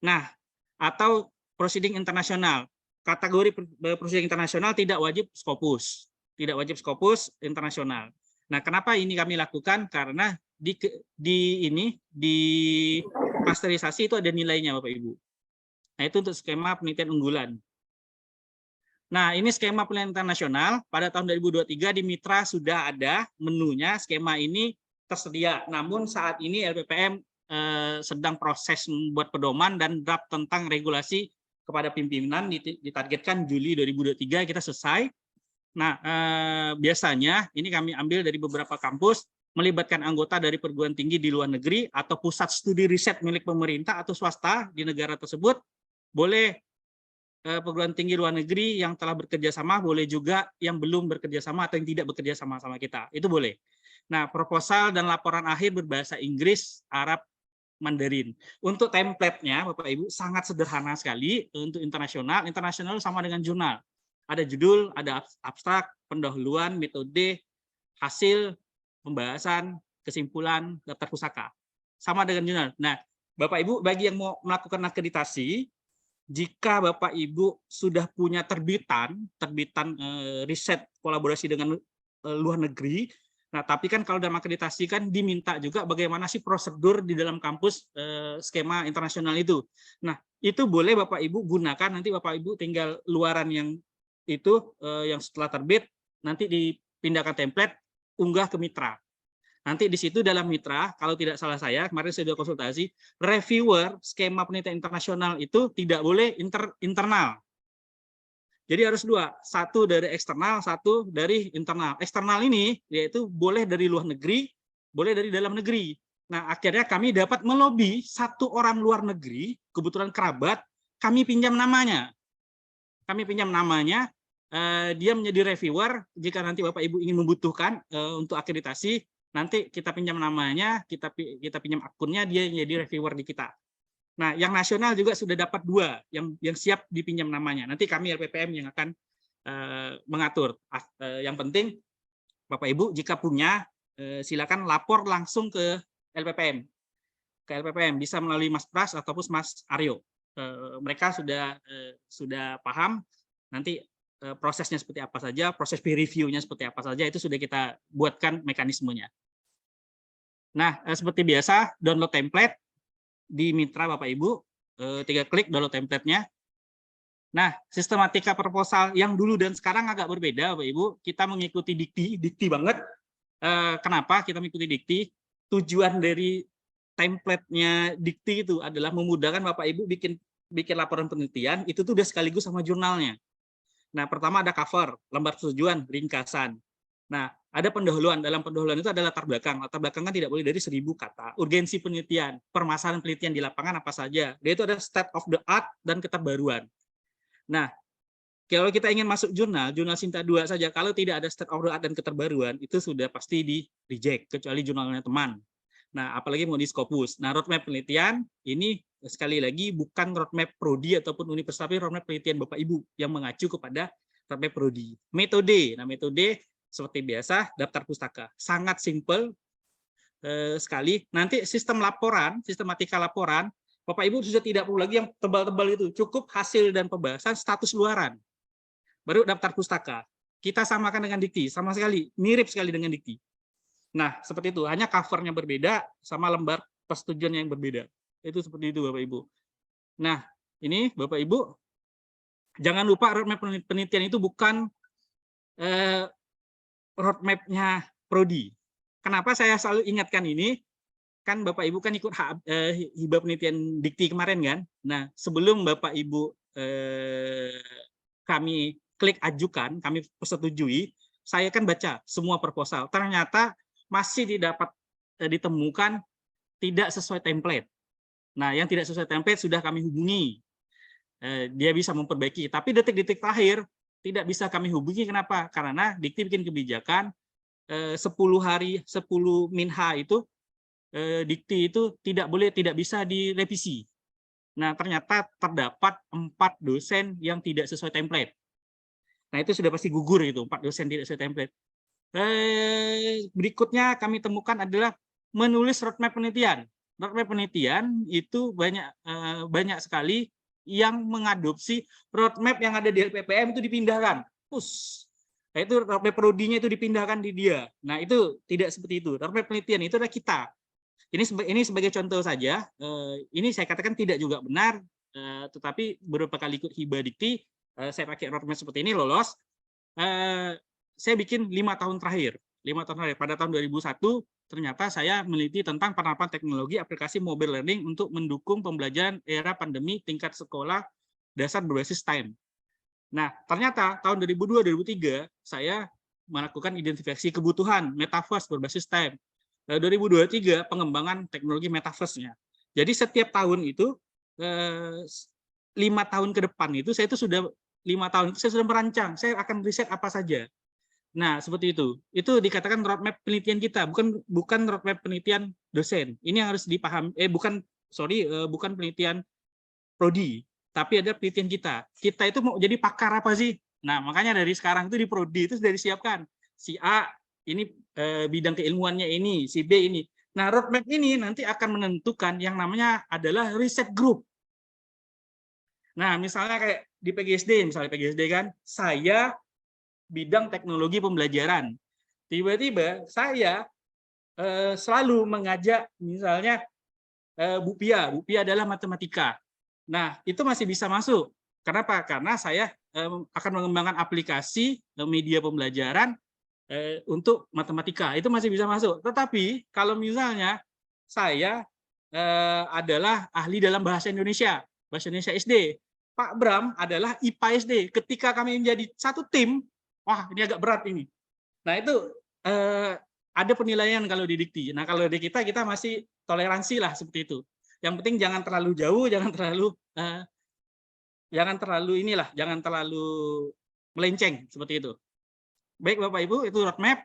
Nah, atau proceeding internasional. Kategori prosedur internasional tidak wajib Scopus, tidak wajib Scopus internasional. Nah, kenapa ini kami lakukan? Karena di pasteurisasi itu ada nilainya, Bapak Ibu. Nah, itu untuk skema penelitian unggulan. Nah, ini skema penelitian internasional. Pada tahun 2023 di Mitra sudah ada menunya, skema ini tersedia. Namun saat ini LPPM sedang proses membuat pedoman dan draft tentang regulasi kepada pimpinan, ditargetkan Juli 2023 kita selesai. Nah, biasanya ini kami ambil dari beberapa kampus, melibatkan anggota dari perguruan tinggi di luar negeri atau pusat studi riset milik pemerintah atau swasta di negara tersebut. Boleh perguruan tinggi luar negeri yang telah bekerja sama, boleh juga yang belum bekerja sama atau yang tidak bekerja sama kita. Itu boleh. Nah, proposal dan laporan akhir berbahasa Inggris, Arab, Mandarin. Untuk template-nya, Bapak Ibu, sangat sederhana sekali. Untuk internasional, internasional sama dengan jurnal. Ada judul, ada abstrak, pendahuluan, metode, hasil, pembahasan, kesimpulan, daftar pusaka. Sama dengan jurnal. Nah, Bapak Ibu, bagi yang mau melakukan akreditasi, jika Bapak Ibu sudah punya terbitan riset kolaborasi dengan luar negeri, nah, tapi kan kalau dalam akreditasi kan diminta juga bagaimana sih prosedur di dalam kampus skema internasional itu. Nah, itu boleh Bapak Ibu gunakan, nanti Bapak Ibu tinggal luaran yang itu yang setelah terbit, nanti dipindahkan template, unggah ke Mitra. Nanti di situ dalam Mitra, kalau tidak salah saya, kemarin saya sudah konsultasi, reviewer skema penelitian internasional itu tidak boleh internal. Jadi harus 2, satu dari eksternal, satu dari internal. Eksternal ini yaitu boleh dari luar negeri, boleh dari dalam negeri. Nah, akhirnya kami dapat melobi 1 orang luar negeri, kebetulan kerabat, kami pinjam namanya. Kami pinjam namanya, dia menjadi reviewer. Jika nanti Bapak Ibu ingin membutuhkan untuk akreditasi, nanti kita pinjam namanya, kita pinjam akunnya, dia jadi reviewer di kita. Nah, yang nasional juga sudah dapat 2 yang siap dipinjam namanya. Nanti kami LPPM yang akan mengatur. Yang penting Bapak Ibu jika punya silakan lapor langsung ke LPPM. Ke LPPM bisa melalui Mas Pras ataupun Mas Aryo. Mereka sudah paham nanti prosesnya seperti apa saja, proses peer review-nya seperti apa saja, itu sudah kita buatkan mekanismenya. Nah, seperti biasa download template di Mitra Bapak Ibu, 3 klik download template-nya. Nah, sistematika proposal yang dulu dan sekarang agak berbeda, Bapak Ibu. Kita mengikuti dikti banget. Kenapa kita mengikuti dikti? Tujuan dari template-nya dikti itu adalah memudahkan Bapak Ibu bikin laporan penelitian, itu tuh udah sekaligus sama jurnalnya. Nah, pertama ada cover, lembar persetujuan, ringkasan. Nah, ada pendahuluan. Dalam pendahuluan itu ada latar belakang. Latar belakang kan tidak boleh dari 1000 kata. Urgensi penelitian, permasalahan penelitian di lapangan apa saja. Dia itu ada state of the art dan keterbaruan. Nah, kalau kita ingin masuk jurnal Sinta 2 saja, kalau tidak ada state of the art dan keterbaruan, itu sudah pasti di-reject, kecuali jurnalnya teman. Nah, apalagi mau di Scopus. Nah, roadmap penelitian, ini sekali lagi bukan roadmap prodi ataupun universitas, tapi roadmap penelitian Bapak Ibu yang mengacu kepada roadmap prodi. Metode, nah metode seperti biasa, daftar pustaka. Sangat simple sekali. Nanti sistem laporan, sistematika laporan, Bapak Ibu sudah tidak perlu lagi yang tebal-tebal itu, cukup hasil dan pembahasan status luaran. Baru daftar pustaka. Kita samakan dengan dikti, sama sekali, mirip sekali dengan dikti. Nah, seperti itu, hanya covernya berbeda sama lembar persetujuan yang berbeda. Itu seperti itu, Bapak Ibu. Nah, ini Bapak Ibu, jangan lupa roadmap penelitian itu bukan roadmap-nya prodi. Kenapa saya selalu ingatkan ini? Kan Bapak Ibu kan ikut hibah penelitian dikti kemarin kan. Nah, sebelum Bapak Ibu kami klik ajukan, kami persetujui, saya kan baca semua proposal. Ternyata masih dapat ditemukan tidak sesuai template. Nah, yang tidak sesuai template sudah kami hubungi. Dia bisa memperbaiki, tapi detik-detik terakhir tidak bisa kami hubungi. Kenapa? Karena dikti bikin kebijakan 10 hari, 10 minha itu dikti itu tidak bisa direvisi. Nah, ternyata terdapat 4 dosen yang tidak sesuai template. Nah, itu sudah pasti gugur itu, 4 dosen tidak sesuai template. Berikutnya kami temukan adalah menulis roadmap penelitian. Roadmap penelitian itu banyak sekali yang mengadopsi roadmap yang ada di LPPM itu dipindahkan. Nah, itu roadmap prodinya itu dipindahkan di dia. Nah, itu tidak seperti itu. Roadmap penelitian itu adalah kita. Ini sebagai contoh saja. Ini saya katakan tidak juga benar, tetapi beberapa kali ikut hibah dikti, saya pakai roadmap seperti ini, lolos. Saya bikin 5 tahun terakhir. 5 tahun terakhir. Pada tahun 2001, ternyata saya meneliti tentang penerapan teknologi aplikasi mobile learning untuk mendukung pembelajaran era pandemi tingkat sekolah dasar berbasis STEM. Nah, ternyata tahun 2002-2003, saya melakukan identifikasi kebutuhan metaverse berbasis STEM. 2023 pengembangan teknologi metaverse-nya. Jadi setiap tahun itu 5 tahun ke depan itu saya itu sudah 5 tahun itu saya sudah merancang, saya akan riset apa saja. Nah, seperti itu. Itu dikatakan roadmap penelitian kita, bukan roadmap penelitian dosen. Ini yang harus dipahami, bukan penelitian prodi, tapi ada penelitian kita. Kita itu mau jadi pakar apa sih? Nah, makanya dari sekarang itu di prodi itu sudah disiapkan. Si A ini bidang keilmuannya ini, si B ini. Nah, roadmap ini nanti akan menentukan yang namanya adalah riset group. Nah, misalnya kayak di PGSD kan, saya bidang teknologi pembelajaran. Tiba-tiba saya selalu mengajak misalnya Bu Pia adalah matematika. Nah, itu masih bisa masuk. Kenapa? Karena saya akan mengembangkan aplikasi media pembelajaran untuk matematika, itu masih bisa masuk. Tetapi kalau misalnya saya adalah ahli dalam bahasa Indonesia SD, Pak Bram adalah IPA SD. Ketika kami menjadi satu tim, wah ini agak berat ini. Nah itu ada penilaian kalau di dikti. Nah kalau di kita masih toleransi lah seperti itu. Yang penting jangan terlalu jauh, jangan terlalu melenceng seperti itu. Baik Bapak Ibu, itu roadmap.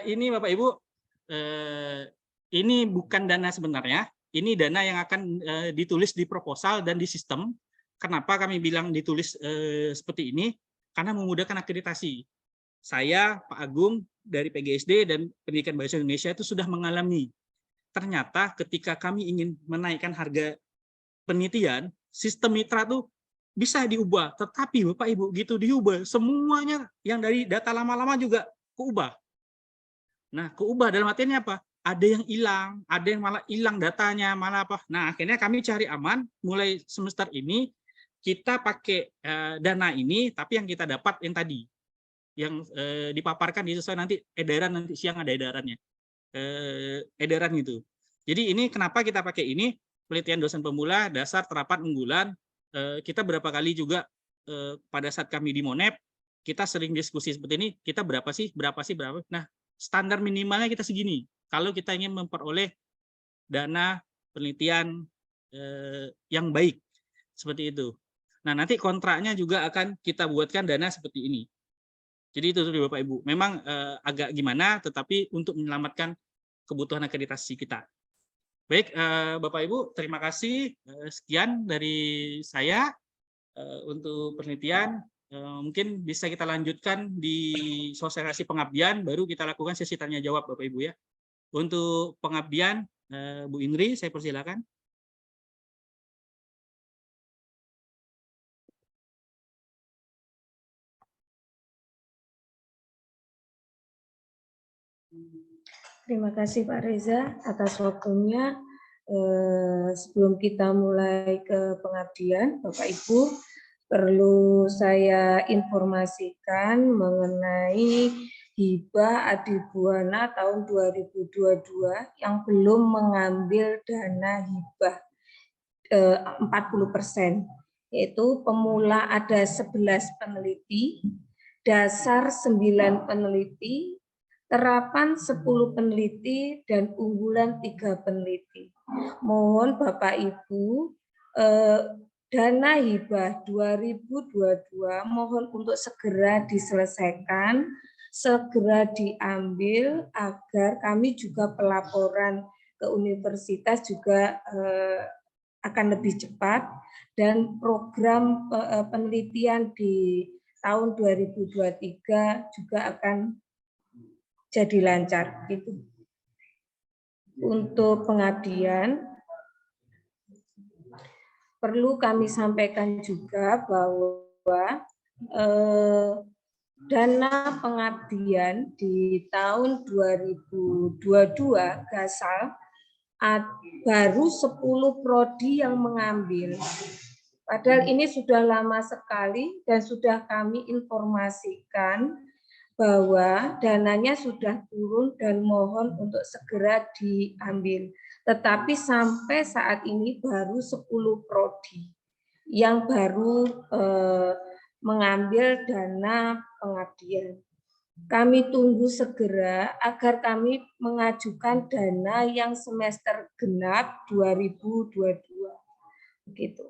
Ini Bapak Ibu, ini bukan dana sebenarnya. Ini dana yang akan ditulis di proposal dan di sistem. Kenapa kami bilang ditulis seperti ini? Karena memudahkan akreditasi. Saya, Pak Agung, dari PGSD dan Pendidikan Bahasa Indonesia itu sudah mengalami. Ternyata ketika kami ingin menaikkan harga penelitian, sistem mitra itu bisa diubah, tetapi Bapak Ibu gitu diubah, semuanya yang dari data lama-lama juga keubah. Nah, keubah dalam artinya apa? Ada yang hilang, ada yang malah hilang datanya, malah apa. Nah, akhirnya kami cari aman, mulai semester ini, kita pakai dana ini, tapi yang kita dapat yang tadi, yang dipaparkan sesuai nanti edaran, nanti siang ada edarannya, edaran gitu. Jadi ini kenapa kita pakai ini, penelitian dosen pemula, dasar terapan unggulan, kita berapa kali juga pada saat kami di Monep, kita sering diskusi seperti ini, kita berapa sih. Nah, standar minimalnya kita segini. Kalau kita ingin memperoleh dana penelitian yang baik, seperti itu. Nah, nanti kontraknya juga akan kita buatkan dana seperti ini. Jadi itu Bapak Ibu. Memang agak gimana, tetapi untuk menyelamatkan kebutuhan akreditasi kita. Baik, Bapak Ibu, terima kasih. Sekian dari saya untuk penelitian. Mungkin bisa kita lanjutkan di sosialisasi pengabdian, baru kita lakukan sesi tanya jawab Bapak Ibu ya. Untuk pengabdian, Bu Indri, saya persilakan. Terima kasih Pak Reza atas waktunya. Sebelum kita mulai ke pengabdian, Bapak Ibu, perlu saya informasikan mengenai hibah Adibuana tahun 2022 yang belum mengambil dana hibah 40%, yaitu pemula ada 11 peneliti, dasar 9 peneliti, terapan 10 peneliti, dan unggulan 3 peneliti. Mohon Bapak Ibu, dana hibah 2022 mohon untuk segera diselesaikan, segera diambil agar kami juga pelaporan ke universitas juga akan lebih cepat, dan program penelitian di tahun 2023 juga akan jadi lancar. Gitu. Untuk pengabdian, perlu kami sampaikan juga bahwa dana pengabdian di tahun 2022 Gasal baru 10 prodi yang mengambil. Padahal ini sudah lama sekali dan sudah kami informasikan bahwa dananya sudah turun dan mohon untuk segera diambil. Tetapi sampai saat ini baru 10 prodi yang baru mengambil dana pengabdian. Kami tunggu segera agar kami mengajukan dana yang semester genap 2022. Begitu.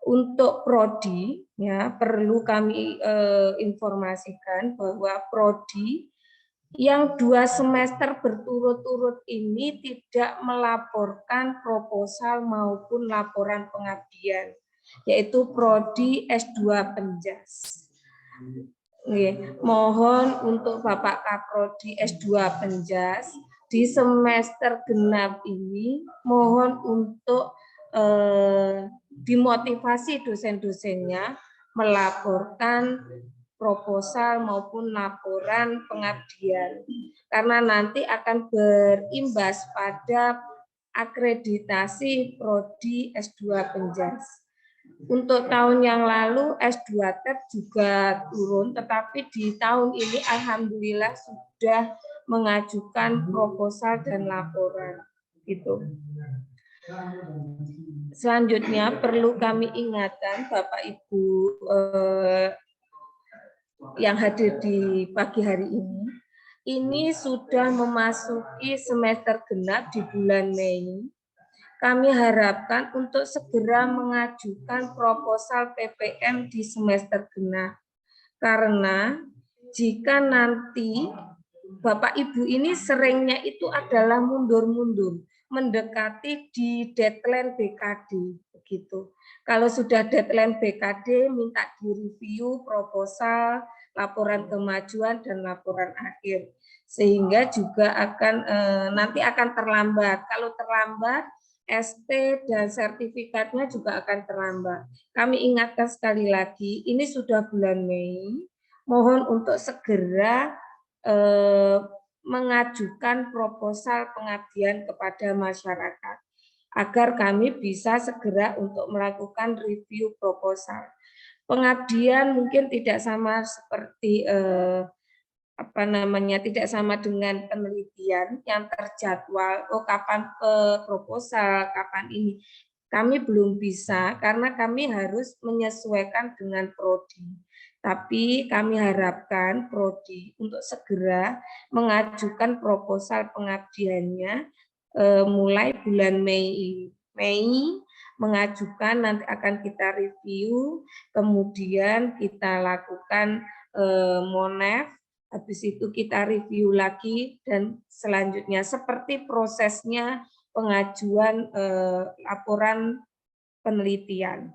Untuk prodi, ya perlu kami informasikan bahwa prodi yang 2 semester berturut-turut ini tidak melaporkan proposal maupun laporan pengabdian, yaitu prodi S2 Penjas. Mohon untuk Bapak Kaprodi S2 Penjas di semester genap ini mohon untuk dimotivasi dosen-dosennya melaporkan proposal maupun laporan pengabdian, karena nanti akan berimbas pada akreditasi prodi S2 Penjas. Untuk tahun yang lalu S2 TEP juga turun, tetapi di tahun ini alhamdulillah sudah mengajukan proposal dan laporan. Gitu. Selanjutnya perlu kami ingatkan Bapak Ibu yang hadir di pagi hari ini sudah memasuki semester genap di bulan Mei. Kami harapkan untuk segera mengajukan proposal PPM di semester genap. Karena jika nanti Bapak Ibu ini seringnya itu adalah mundur-mundur, mendekati di deadline BKD. Begitu. Kalau sudah deadline BKD, minta direview proposal, laporan kemajuan, dan laporan akhir. Sehingga juga akan nanti akan terlambat. Kalau terlambat, ST dan sertifikatnya juga akan terlambat. Kami ingatkan sekali lagi, ini sudah bulan Mei, mohon untuk segera mengajukan proposal pengabdian kepada masyarakat. agar kami bisa segera untuk melakukan review proposal. Pengabdian mungkin tidak sama seperti tidak sama dengan penelitian yang terjadwal. Oh, kapan proposal, kapan ini. Kami belum bisa karena kami harus menyesuaikan dengan prodi. Tapi kami harapkan prodi untuk segera mengajukan proposal pengabdiannya mulai bulan Mei mengajukan, nanti akan kita review, kemudian kita lakukan monef, habis itu kita review lagi, dan selanjutnya seperti prosesnya pengajuan laporan penelitian.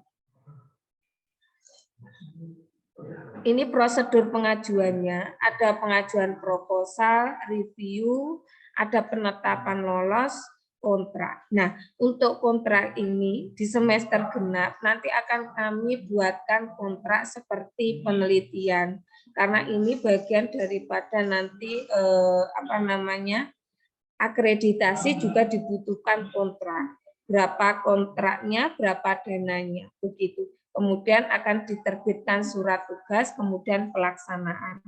Ini prosedur pengajuannya, ada pengajuan proposal, review, ada penetapan lolos, kontrak. Nah, untuk kontrak ini di semester genap nanti akan kami buatkan kontrak seperti penelitian, karena ini bagian daripada nanti akreditasi juga dibutuhkan kontrak. Berapa kontraknya, berapa dananya, begitu. Kemudian akan diterbitkan surat tugas, kemudian pelaksanaan.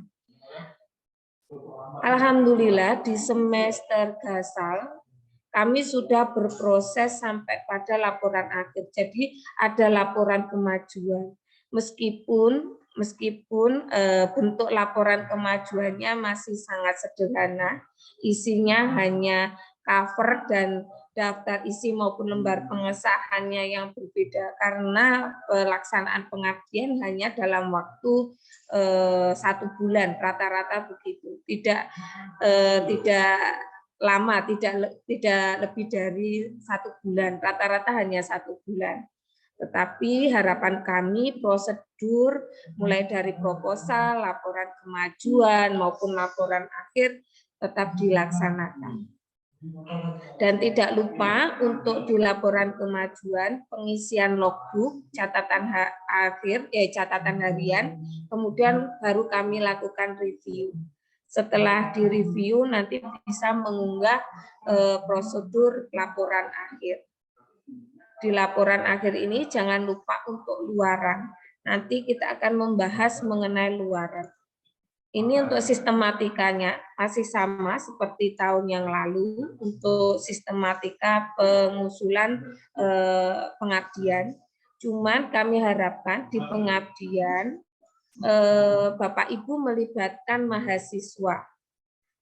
Alhamdulillah di semester gasal kami sudah berproses sampai pada laporan akhir. Jadi ada laporan kemajuan. Meskipun bentuk laporan kemajuannya masih sangat sederhana, isinya hanya cover dan daftar isi maupun lembar pengesahannya yang berbeda karena pelaksanaan pengabdian hanya dalam waktu 1 bulan, rata-rata begitu, tidak lama, tidak lebih dari 1 bulan, rata-rata hanya 1 bulan. Tetapi harapan kami prosedur mulai dari proposal, laporan kemajuan maupun laporan akhir tetap dilaksanakan. Dan tidak lupa untuk di laporan kemajuan pengisian logbook, catatan akhir, catatan harian, kemudian baru kami lakukan review. Setelah direview nanti bisa mengunggah prosedur laporan akhir. Di laporan akhir ini jangan lupa untuk luaran. Nanti kita akan membahas mengenai luaran. Ini untuk sistematikanya masih sama seperti tahun yang lalu untuk sistematika pengusulan pengabdian. Cuman kami harapkan di pengabdian Bapak Ibu melibatkan mahasiswa,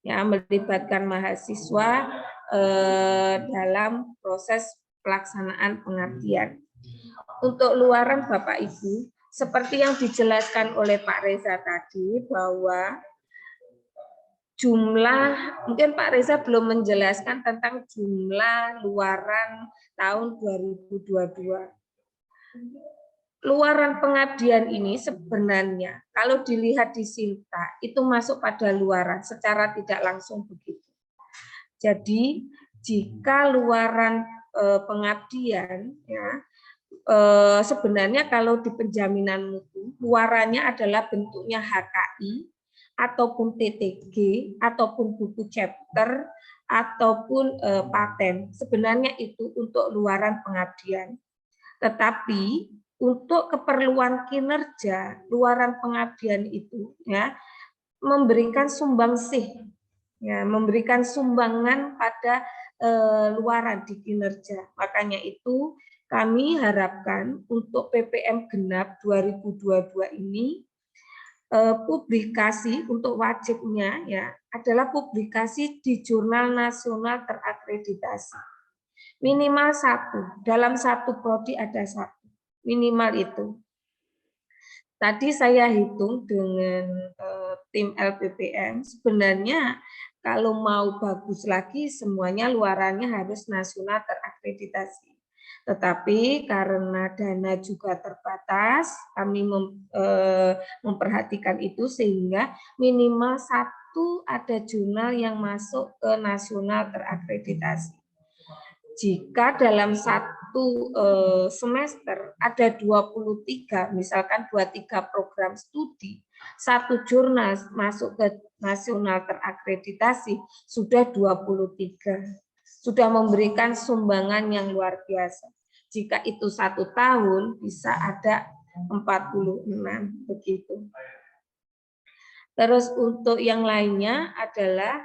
ya, melibatkan mahasiswa dalam proses pelaksanaan pengabdian. Untuk luaran Bapak Ibu, seperti yang dijelaskan oleh Pak Reza tadi bahwa jumlah, mungkin Pak Reza belum menjelaskan tentang jumlah luaran tahun 2022. Luaran pengabdian ini sebenarnya kalau dilihat di Sinta itu masuk pada luaran secara tidak langsung begitu. Jadi jika luaran pengabdian, ya, sebenarnya kalau di penjaminan mutu luarannya adalah bentuknya HKI ataupun TTG ataupun buku chapter ataupun paten. Sebenarnya itu untuk luaran pengabdian. Tetapi untuk keperluan kinerja luaran pengabdian itu, ya, memberikan sumbangsih, ya, memberikan sumbangan pada luaran di kinerja. Makanya itu kami harapkan untuk PPM Genap 2022 ini publikasi untuk wajibnya, ya, adalah publikasi di jurnal nasional terakreditasi. Minimal 1, dalam 1 prodi ada 1, minimal itu. Tadi saya hitung dengan tim LPPM, sebenarnya kalau mau bagus lagi semuanya luarannya harus nasional terakreditasi. Tetapi karena dana juga terbatas, kami memperhatikan itu sehingga minimal 1 ada jurnal yang masuk ke nasional terakreditasi. Jika dalam 1 semester ada 23, misalkan 23 program studi, 1 jurnal masuk ke nasional terakreditasi, sudah 23. sudah memberikan sumbangan yang luar biasa. Jika itu 1 tahun bisa ada 46 begitu. Terus untuk yang lainnya adalah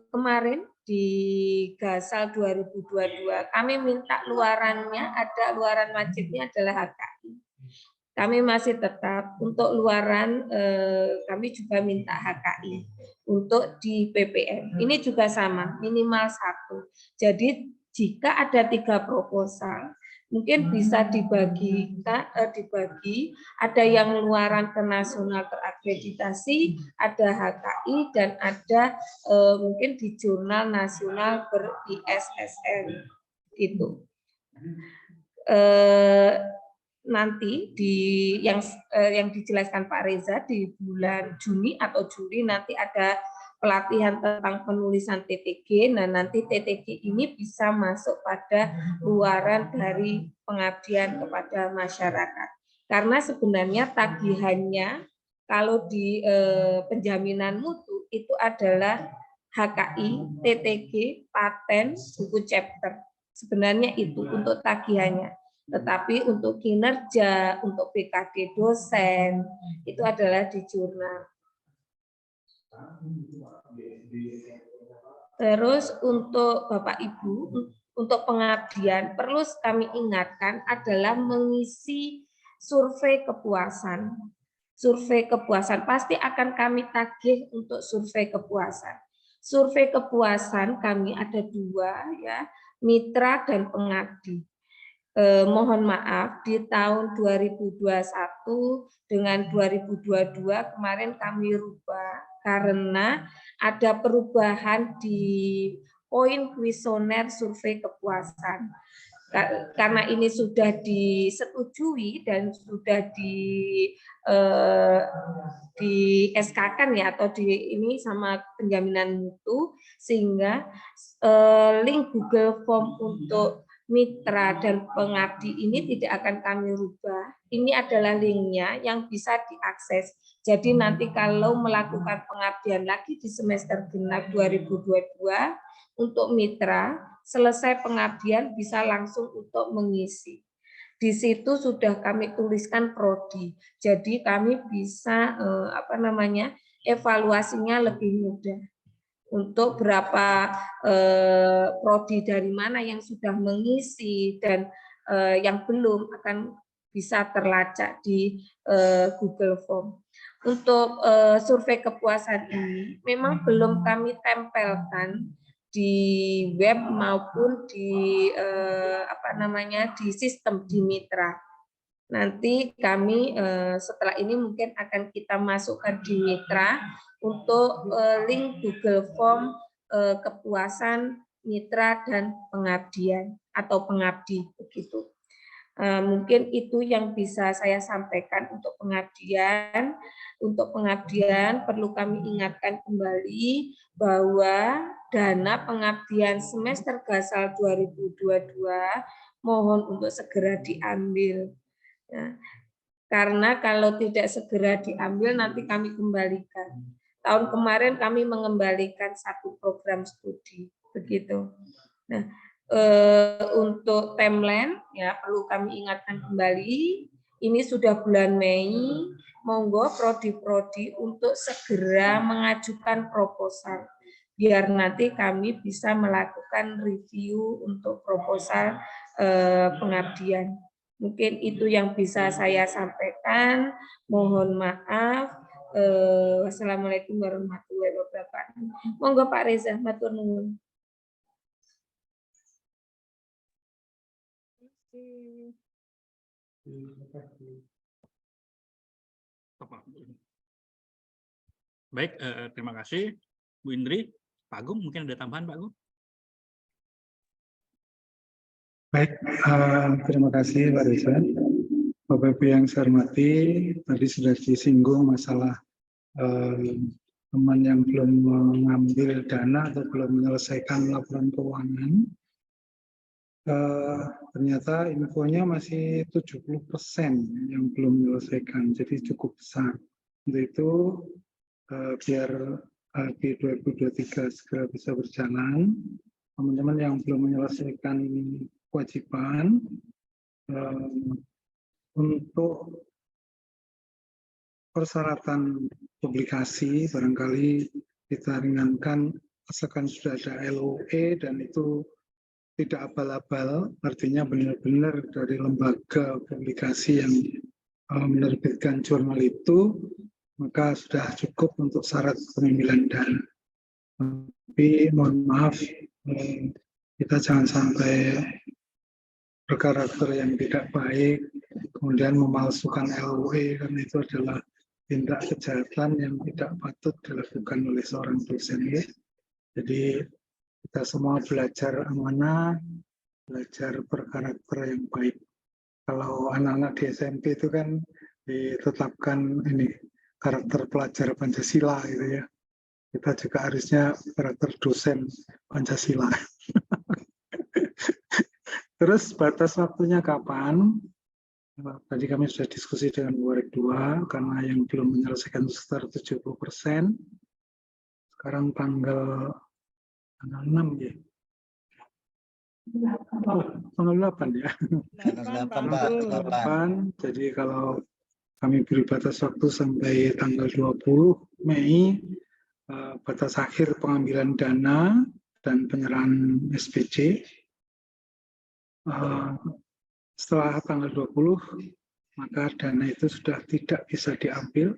kemarin di Gasal 2022 kami minta luarannya, ada luaran wajibnya adalah HKI. Kami masih tetap untuk luaran kami juga minta HKI untuk di PPM. Ini juga sama, minimal 1. Jadi jika ada 3 proposal, mungkin bisa dibagi, ada yang luaran ke nasional terakreditasi, ada HKI, dan ada mungkin di jurnal nasional ber-ISSN gitu. Nanti yang dijelaskan Pak Reza di bulan Juni atau Juli nanti ada pelatihan tentang penulisan TTG. Nah, nanti TTG ini bisa masuk pada luaran dari pengabdian kepada masyarakat. Karena sebenarnya tagihannya kalau di penjaminan mutu itu adalah HKI, TTG, paten, buku chapter. Sebenarnya itu untuk tagihannya. Tetapi untuk kinerja, untuk PKD dosen, itu adalah di jurnal. Terus untuk Bapak Ibu, untuk pengabdian, perlu kami ingatkan adalah mengisi survei kepuasan. Survei kepuasan pasti akan kami tagih untuk survei kepuasan. Survei kepuasan kami ada 2 ya, mitra dan pengabdi. Mohon maaf di tahun 2021 dengan 2022 kemarin kami rubah karena ada perubahan di poin kuesioner survei kepuasan. Karena ini sudah disetujui dan sudah di SK-kan ya, atau ini sama penjaminan mutu, sehingga link Google Form untuk mitra dan pengabdi ini tidak akan kami rubah. Ini adalah linknya yang bisa diakses. Jadi nanti kalau melakukan pengabdian lagi di semester genap 2022 untuk mitra, selesai pengabdian bisa langsung untuk mengisi. Di situ sudah kami tuliskan prodi. Jadi kami bisa evaluasinya lebih mudah. Untuk berapa prodi dari mana yang sudah mengisi dan yang belum akan bisa terlacak di Google Form. Untuk survei kepuasan ini memang belum kami tempelkan di web maupun di di sistem di mitra. Nanti kami setelah ini mungkin akan kita masukkan di mitra untuk link Google Form kepuasan mitra dan pengabdian atau pengabdi begitu. Mungkin itu yang bisa saya sampaikan untuk pengabdian. Untuk pengabdian perlu kami ingatkan kembali bahwa dana pengabdian semester Gasal 2022 mohon untuk segera diambil. Ya, karena kalau tidak segera diambil nanti kami kembalikan. Tahun kemarin kami mengembalikan 1 program studi, begitu. Nah, untuk timeline ya perlu kami ingatkan kembali. Ini sudah bulan Mei, monggo prodi-prodi untuk segera mengajukan proposal biar nanti kami bisa melakukan review untuk proposal pengabdian. Mungkin itu yang bisa saya sampaikan. Mohon maaf. Wassalamualaikum warahmatullahi wabarakatuh. Monggo Pak Reza, matur nuwun. Baik, terima kasih Bu Indri. Pak Agung, mungkin ada tambahan Pak Agung? Baik, terima kasih Pak Reza. Bapak Ibu yang saya hormati, tadi sudah disinggung masalah teman yang belum mengambil dana atau belum menyelesaikan laporan keuangan. Ternyata infonya masih 70% yang belum menyelesaikan, jadi cukup besar. Untuk itu, biar di 2023 segera bisa berjalan, teman-teman yang belum menyelesaikan kewajiban untuk persyaratan publikasi barangkali kita ringankan asalkan sudah ada LOE dan itu tidak abal-abal, artinya benar-benar dari lembaga publikasi yang menerbitkan jurnal itu, maka sudah cukup untuk syarat pengambilan dana. Tapi mohon maaf, kita jangan sampai berkarakter yang tidak baik, kemudian memalsukan LOE, karena itu adalah tindak kejahatan yang tidak patut dilakukan oleh seorang dosen. Ya. Jadi kita semua belajar amanah, belajar berkarakter yang baik. Kalau anak-anak di SMP itu kan ditetapkan ini karakter pelajar Pancasila gitu ya. Kita juga harusnya karakter dosen Pancasila. Terus batas waktunya kapan? Tadi kami sudah diskusi dengan Bu Warek 2 karena yang belum menyelesaikan sekitar 70%. Sekarang tanggal 6 ya. Tanggal 8 ya. Tanggal 8. Jadi kalau kami beri batas waktu sampai tanggal 20 Mei, batas akhir pengambilan dana dan penyerahan SPC. Setelah tanggal 20, maka dana itu sudah tidak bisa diambil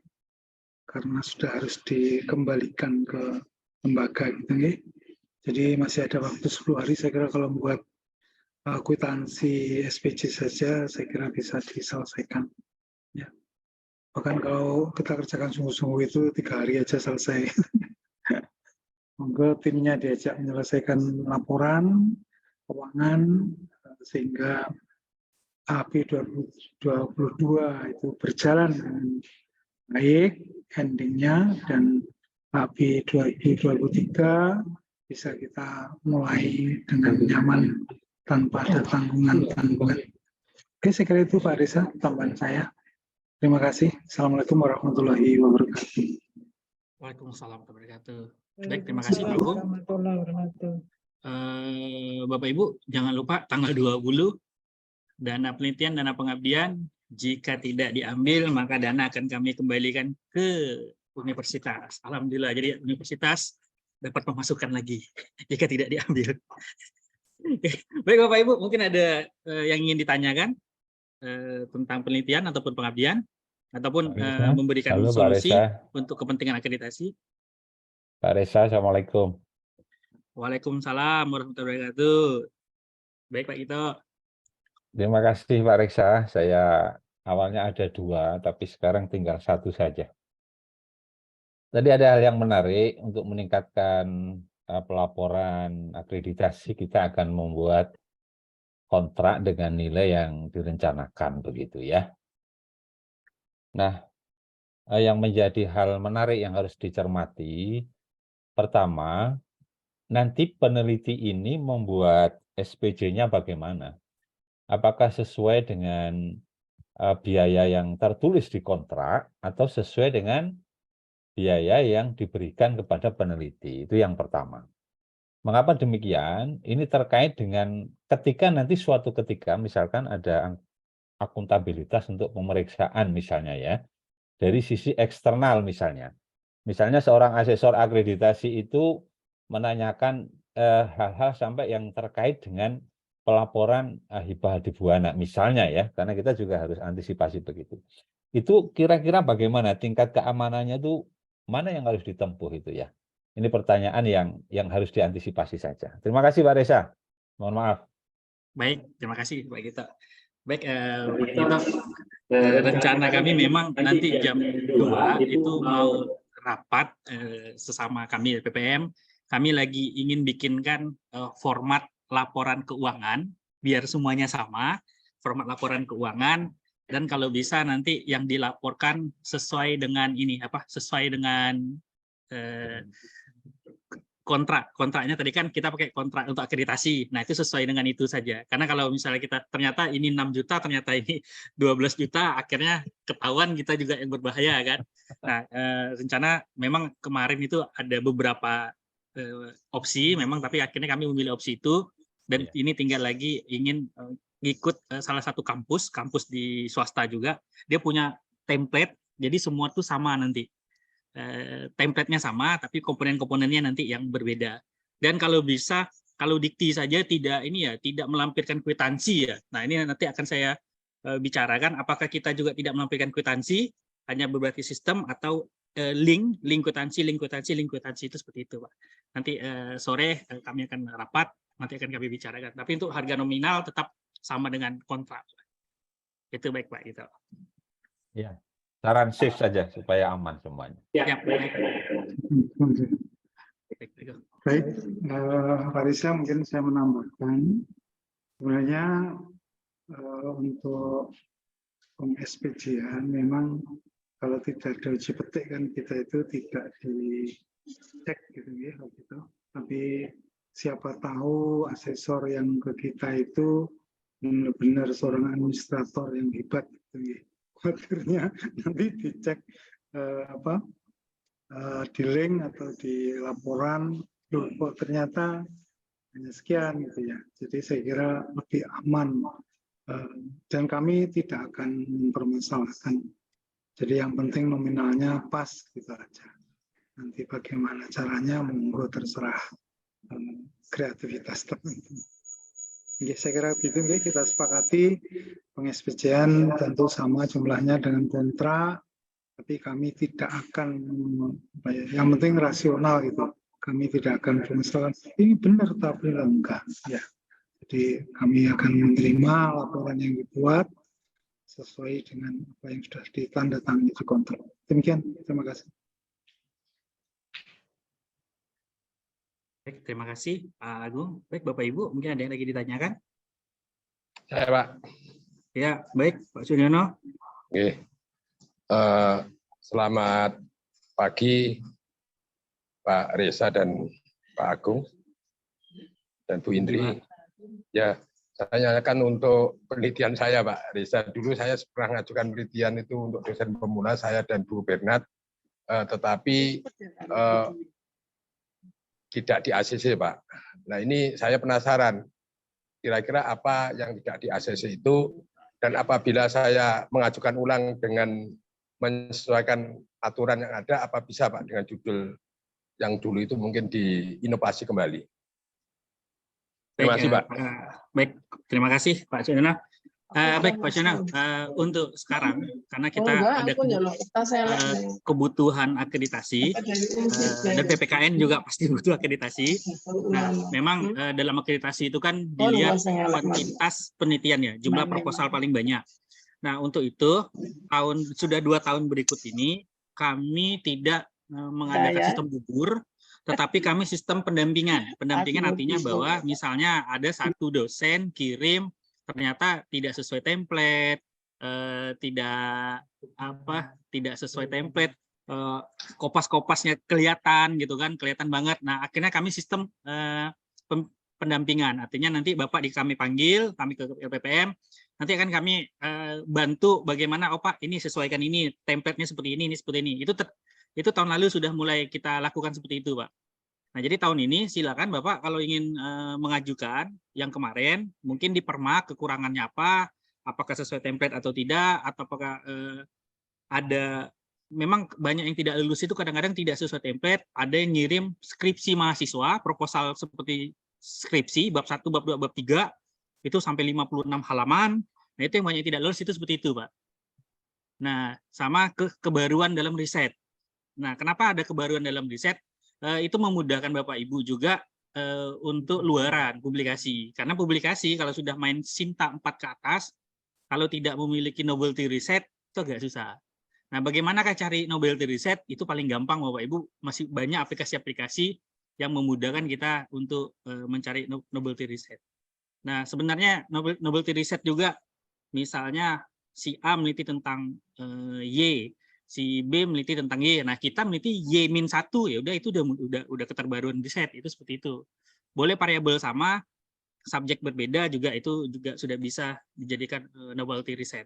karena sudah harus dikembalikan ke lembaga gitu ya. Jadi masih ada waktu 10 hari, saya kira kalau membuat kwitansi SPC saja, saya kira bisa diselesaikan. Ya. Bahkan kalau kita kerjakan sungguh-sungguh itu 3 hari aja selesai. Monggo timnya diajak menyelesaikan laporan keuangan sehingga AP 2022 itu berjalan dengan baik endingnya dan AP 2023 bisa kita mulai dengan nyaman tanpa ada tanggungan-tanggungan. Oke, saya kira itu Pak Reza tambahan saya. Terima kasih. Assalamualaikum warahmatullahi wabarakatuh. Waalaikumsalam warahmatullahi wabarakatuh. Baik, terima kasih Pak Agung. Bapak Ibu, jangan lupa tanggal 20 dana penelitian, dana pengabdian, jika tidak diambil maka dana akan kami kembalikan ke universitas. Alhamdulillah, jadi universitas dapat pemasukan lagi jika tidak diambil. Baik Bapak Ibu, mungkin ada yang ingin ditanyakan tentang penelitian ataupun pengabdian, ataupun memberikan solusi untuk kepentingan akreditasi. Pak Reza, Assalamualaikum. Waalaikumsalam warahmatullahi wabarakatuh. Baik Pak Gito. Terima kasih Pak Reza. Saya awalnya ada 2, tapi sekarang tinggal 1 saja. Tadi ada hal yang menarik untuk meningkatkan pelaporan akreditasi. Kita akan membuat kontrak dengan nilai yang direncanakan begitu ya. Nah, yang menjadi hal menarik yang harus dicermati, pertama, nanti peneliti ini membuat SPJ-nya bagaimana? Apakah sesuai dengan biaya yang tertulis di kontrak atau sesuai dengan biaya yang diberikan kepada peneliti? Itu yang pertama. Mengapa demikian? Ini terkait dengan ketika nanti suatu ketika misalkan ada akuntabilitas untuk pemeriksaan misalnya ya, dari sisi eksternal misalnya. Misalnya seorang asesor akreditasi itu menanyakan hal-hal sampai yang terkait dengan pelaporan hibah hadibuana misalnya ya, karena kita juga harus antisipasi begitu. Itu kira-kira bagaimana tingkat keamanannya itu mana yang harus ditempuh itu ya? Ini pertanyaan yang harus diantisipasi saja. Terima kasih Pak Reza. Mohon maaf. Baik, terima kasih Pak Gito. Baik, Pak Gito, rencana kami memang nanti jam 2 itu mau rapat sesama kami PPM. Kami lagi ingin bikinkan format laporan keuangan biar semuanya sama, format laporan keuangan, dan kalau bisa nanti yang dilaporkan sesuai dengan ini sesuai dengan kontraknya tadi kan kita pakai kontrak untuk akreditasi. Nah, itu sesuai dengan itu saja. Karena kalau misalnya kita ternyata ini 6 juta, ternyata ini 12 juta, akhirnya ketahuan kita juga yang berbahaya kan. Nah, rencana memang kemarin itu ada beberapa opsi memang, tapi akhirnya kami memilih opsi itu, dan Iya. ini tinggal lagi ingin ngikut salah satu kampus di swasta juga, dia punya template, jadi semua tuh sama nanti. Template-nya sama, tapi komponen-komponennya nanti yang berbeda. Dan kalau bisa, kalau dikti saja tidak melampirkan kwitansi ya. Nah, ini nanti akan saya bicarakan, apakah kita juga tidak melampirkan kwitansi, hanya berbagai sistem, atau link kwitansi itu seperti itu, Pak. Nanti sore kami akan rapat, nanti akan kami bicarakan. Tapi untuk harga nominal tetap sama dengan kontrak. Itu baik, Pak. Gitu. Ya. Saran shift saja supaya aman semuanya. Ya, baik. Baik, Pak Risa, mungkin saya menambahkan, sebenarnya untuk peng-SPJ-an memang kalau tidak ada uji petik kan kita itu tidak dicek gitu ya, gitu. Tapi siapa tahu asesor yang ke kita itu benar-benar seorang administrator yang hebat gitu ya. Khawatirnya nanti dicek di link atau di laporan, loh, kok ternyata hanya sekian gitu ya. Jadi saya kira lebih aman dan kami tidak akan mempermasalahkan. Jadi yang penting nominalnya pas gitu aja. Nanti bagaimana caranya monggo terserah kreativitas tertentu. Oke, saya kira begitu kita sepakati peng-SPJ-an tentu sama jumlahnya dengan kontrak, tapi kami tidak akan, yang penting rasional gitu. Kami tidak akan misalkan ini benar tapi enggak. Ya, jadi kami akan menerima laporan yang dibuat sesuai dengan apa yang sudah ditandatangani di kontrak. Demikian, terima kasih. Baik, terima kasih Pak Agung. Baik, Bapak Ibu, mungkin ada yang lagi ditanyakan? Saya, Pak. Ya, baik, Pak Sunyono. Oke. Selamat pagi, Pak Reza dan Pak Agung dan Bu Indri. Ya, saya tanyakan untuk penelitian saya, Pak Reza. Dulu saya pernah mengajukan penelitian itu untuk dosen pemula, saya dan Bu Bernard, tetapi tidak di ACC, Pak. Nah, ini saya penasaran, kira-kira apa yang tidak di ACC itu, dan apabila saya mengajukan ulang dengan menyesuaikan aturan yang ada, apa bisa, Pak, dengan judul yang dulu itu mungkin diinovasi kembali. Terima kasih, Pak. Baik, terima kasih Pak Sunyono. Baik, Pak Sunyono, untuk sekarang, karena kita ada kebutuhan akreditasi, dan PPKN juga pasti butuh akreditasi. Nah, memang dalam akreditasi itu kan dilihat kuantitas penelitiannya, jumlah proposal paling banyak. Nah, untuk itu, sudah 2 tahun berikut ini, kami tidak mengadakan sistem gugur, tetapi kami sistem pendampingan. Pendampingan artinya bahwa misalnya ada satu dosen kirim, ternyata tidak sesuai template, tidak sesuai template, kopas-kopasnya kelihatan gitu kan, kelihatan banget. Nah, akhirnya kami sistem pendampingan, artinya nanti Bapak kami panggil, kami ke LPPM, nanti akan kami bantu bagaimana, Pak, ini sesuaikan ini, template-nya seperti ini seperti ini. Itu tahun lalu sudah mulai kita lakukan seperti itu, Pak. Nah, jadi tahun ini silakan Bapak kalau ingin mengajukan yang kemarin, mungkin di permak kekurangannya apa, apakah sesuai template atau tidak, atau apakah ada, memang banyak yang tidak lulus itu kadang-kadang tidak sesuai template, ada yang ngirim skripsi mahasiswa, proposal seperti skripsi, bab 1, bab 2, bab 3, itu sampai 56 halaman, nah itu yang banyak yang tidak lulus itu seperti itu, Pak. Nah, sama kebaruan dalam riset. Nah, kenapa ada kebaruan dalam riset? Itu memudahkan Bapak Ibu juga untuk luaran publikasi. Karena publikasi kalau sudah main Sinta 4 ke atas, kalau tidak memiliki novelty riset, itu agak susah. Nah, bagaimanakah cari novelty riset? Itu paling gampang Bapak Ibu, masih banyak aplikasi-aplikasi yang memudahkan kita untuk mencari novelty riset. Nah, sebenarnya novelty riset juga, misalnya si A meneliti tentang Y, si B meneliti tentang Y. Nah, kita meneliti Y-1, ya udah itu udah keterbaruan riset, itu seperti itu. Boleh variabel sama, subjek berbeda juga, itu juga sudah bisa dijadikan novelty riset.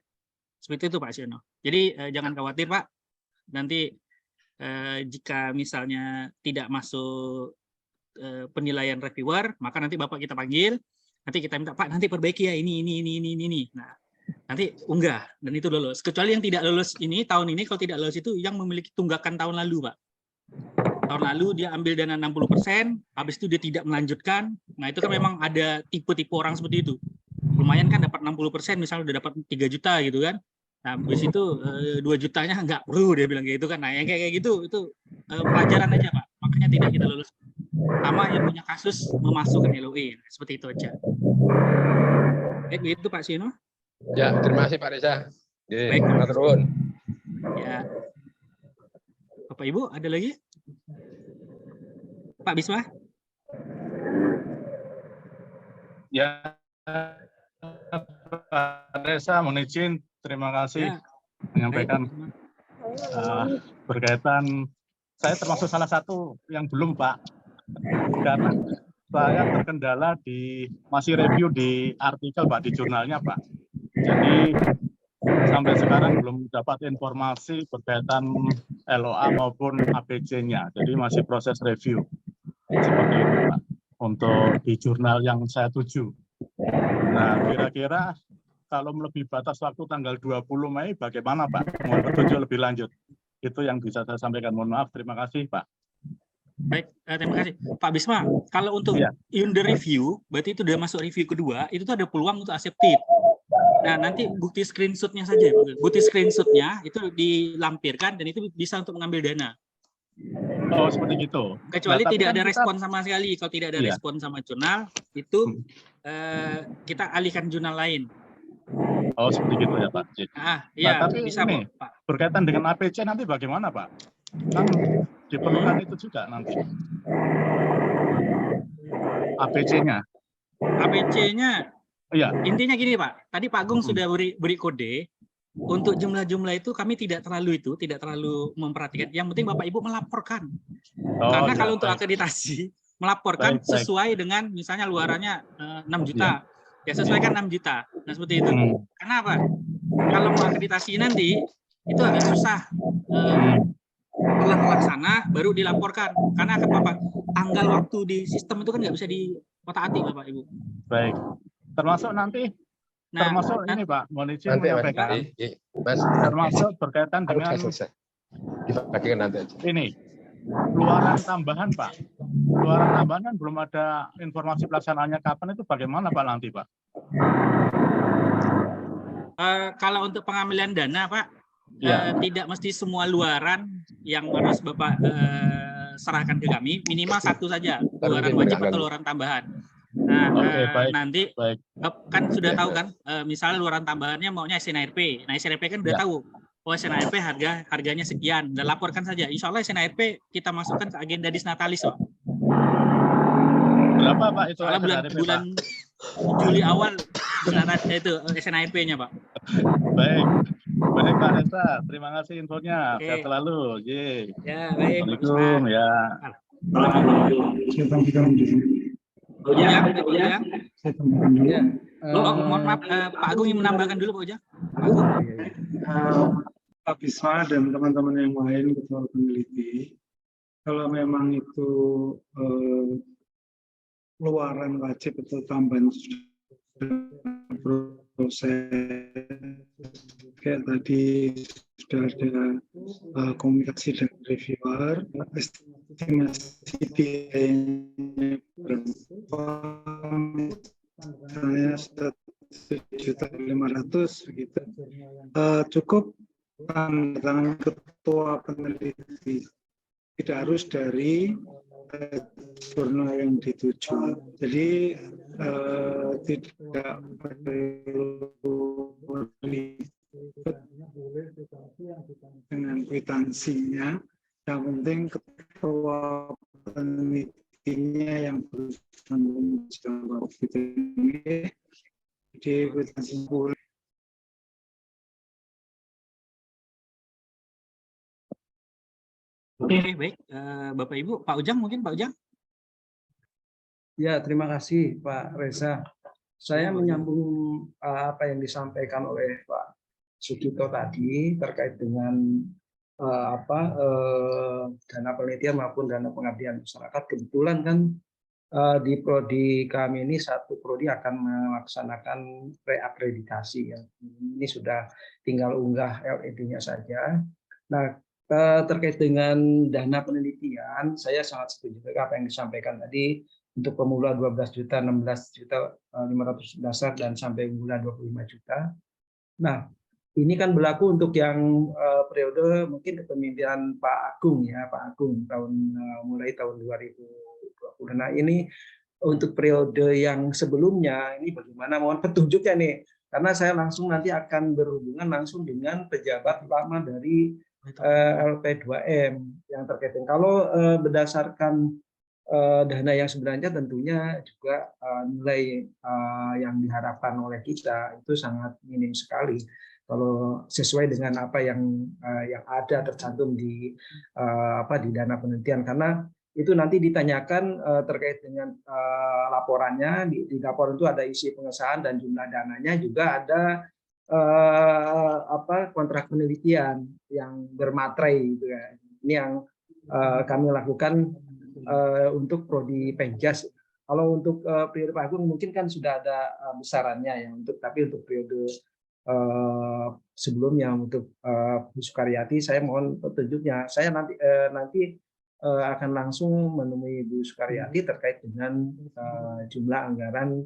Seperti itu Pak Siono. Jadi jangan khawatir Pak, nanti jika misalnya tidak masuk penilaian reviewer, maka nanti Bapak kita panggil, nanti kita minta, Pak nanti perbaiki ya ini. Nah, nanti unggah dan itu lolos. Kecuali yang tidak lolos ini tahun ini, kalau tidak lolos itu yang memiliki tunggakan tahun lalu, Pak. Tahun lalu dia ambil dana 60%, habis itu dia tidak melanjutkan. Nah, itu kan memang ada tipe-tipe orang seperti itu. Lumayan kan dapat 60%, misalnya udah dapat 3 juta gitu kan. Nah, habis itu 2 jutanya nggak perlu, dia bilang gitu kan. Nah, yang kayak gitu itu pelajaran aja, Pak. Makanya tidak kita lulus. Sama yang punya kasus memasukkan LOE, seperti itu aja. Baik, begitu Pak Sino. Ya, terima kasih Pak Reza. Baik, matur nuwun. Ya. Bapak Ibu, ada lagi? Pak Bisma? Ya, Pak Reza, mohon izin, terima kasih Ya. menyampaikan berkaitan. Saya termasuk salah satu yang belum, Pak, karena saya terkendala masih review di artikel, Pak, di jurnalnya, Pak. Jadi sampai sekarang belum dapat informasi berkaitan LOA maupun APC-nya. Jadi masih proses review seperti itu, Pak, untuk di jurnal yang saya tuju. Nah, kira-kira kalau melebihi batas waktu tanggal 20 Mei bagaimana, Pak? Mohon petunjuk lebih lanjut. Itu yang bisa saya sampaikan. Mohon maaf. Terima kasih, Pak. Baik, terima kasih. Pak Bisma, kalau untuk in the review, berarti itu sudah masuk review kedua, itu tuh ada peluang untuk accepted. Nah, nanti bukti screenshot-nya saja. Bukti screenshot-nya itu dilampirkan dan itu bisa untuk mengambil dana. Oh, seperti itu. Kecuali nah, tidak kan ada kita... respon sama sekali. Kalau tidak ada respon sama jurnal, itu kita alihkan jurnal lain. Oh, seperti itu ya, Pak. Iya, tapi bisa, ini, Pak. Berkaitan dengan APC nanti bagaimana, Pak? Kan diperlukan itu juga nanti. APC-nya. APC-nya, iya. Intinya gini, Pak. Tadi Pak Agung sudah beri kode. Untuk jumlah-jumlah itu kami tidak terlalu memperhatikan. Yang penting Bapak Ibu melaporkan. Karena kalau untuk akreditasi, melaporkan sesuai dengan misalnya luarannya 6 juta. Ya sesuaikan 6 juta. Nah, seperti itu. Karena apa? Kalau mau akreditasi nanti, itu agak susah. Terlaksana, baru dilaporkan. Karena apa? Tanggal waktu di sistem itu kan nggak bisa diotak-atik, Bapak Ibu. Baik. Termasuk nanti, termasuk ini Pak, mohon izin menyampaikan. Mas, termasuk berkaitan dengan dibagikan nanti aja. Ini, luaran tambahan, Pak. Luaran tambahan kan belum ada informasi pelaksanaannya kapan, itu bagaimana Pak nanti, Pak? Kalau untuk pengambilan dana, Pak, tidak mesti semua luaran yang harus Bapak serahkan ke kami, minimal satu saja, luaran wajib atau luaran tambahan. Nah, nanti kan sudah tahu kan, misalnya luaran tambahannya maunya SNRP. Nah, SNRP kan udah tahu, oh SNRP harganya sekian, dan laporkan saja. Insya Allah SNRP kita masukkan ke agenda disnatalis, Pak. Berapa Pak itu? Bulan Juli awal itu SNRP-nya, Pak. Baik. Baik Pak Reza, terima kasih infonya. Sehat selalu. Ya, baik. Assalamualaikum ya. Ujang. Mohon maaf, Pak Agung ingin menambahkan dulu, Pak Ujang. Pak Bisma dan teman-teman yang lain, ketua peneliti, kalau memang itu luaran wajib atau tambahan proses, kayak tadi sudah ada komunikasi dengan reviewer, estimasi biayanya berapa, misalnya 1.500.000 begitu, cukup tanda tangan ketua peneliti, tidak harus dari jurnal yang dituju. Jadi tidak perlu dengan kwitansinya, yang penting ketua penelitinya yang bertanggung jawab gitu. Jadi kwitansi boleh. Oke, baik. Bapak Ibu, Pak Ujang mungkin, Pak Ujang? Ya, terima kasih Pak Reza. Saya menyambung apa yang disampaikan oleh Pak Sugito tadi terkait dengan dana penelitian maupun dana pengabdian masyarakat. Kebetulan kan di prodi kami ini satu prodi akan melaksanakan reakreditasi ya. Ini sudah tinggal unggah LED-nya saja. Nah, terkait dengan dana penelitian, saya sangat setuju dengan apa yang disampaikan tadi untuk pemula 12 juta, 16 juta 500 dasar dan sampai unggulan 25 juta. Nah, ini kan berlaku untuk yang periode mungkin kepemimpinan Pak Agung ya, Pak Agung mulai tahun 2020. Nah, ini untuk periode yang sebelumnya ini bagaimana, mohon petunjuknya nih, karena saya langsung nanti akan berhubungan langsung dengan pejabat lama dari LP2M yang terkait dengan kalau berdasarkan dana yang sebenarnya tentunya juga nilai yang diharapkan oleh kita itu sangat minim sekali kalau sesuai dengan apa yang ada tercantum di di dana penelitian, karena itu nanti ditanyakan terkait dengan laporannya. Di laporan itu ada isi pengesahan dan jumlah dananya, juga ada kontrak penelitian yang bermaterai gitu ya. Ini yang kami lakukan untuk prodi Penjas. Kalau untuk periode Pak Agung mungkin kan sudah ada besarannya ya, tapi untuk periode sebelumnya untuk Bu Sukaryati saya mohon petunjuknya. Saya nanti akan langsung menemui Bu Sukaryati terkait dengan jumlah anggaran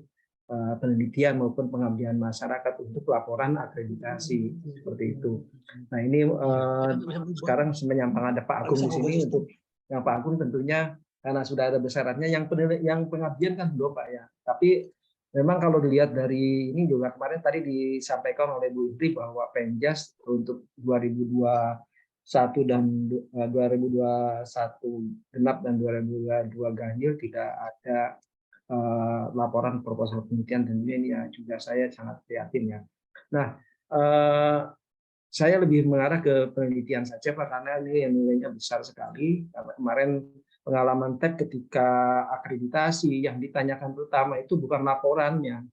penelitian maupun pengabdian masyarakat untuk laporan akreditasi seperti itu. Nah, ini sekarang menyampaikan ada Pak Agung di sini. Untuk yang Pak Agung tentunya karena sudah ada besarannya, yang pengabdian kan belum Pak ya. Tapi memang kalau dilihat dari ini juga kemarin tadi disampaikan oleh Bu Indri bahwa Penjas untuk 2021 dan 2021 genap dan 2022 ganjil tidak ada laporan proposal penelitian, dan ini ya juga saya sangat prihatin ya. Nah, saya lebih mengarah ke penelitian saja Pak, karena ini yang nilainya besar sekali. Karena kemarin pengalaman TEP ketika akreditasi yang ditanyakan terutama itu bukan laporannya,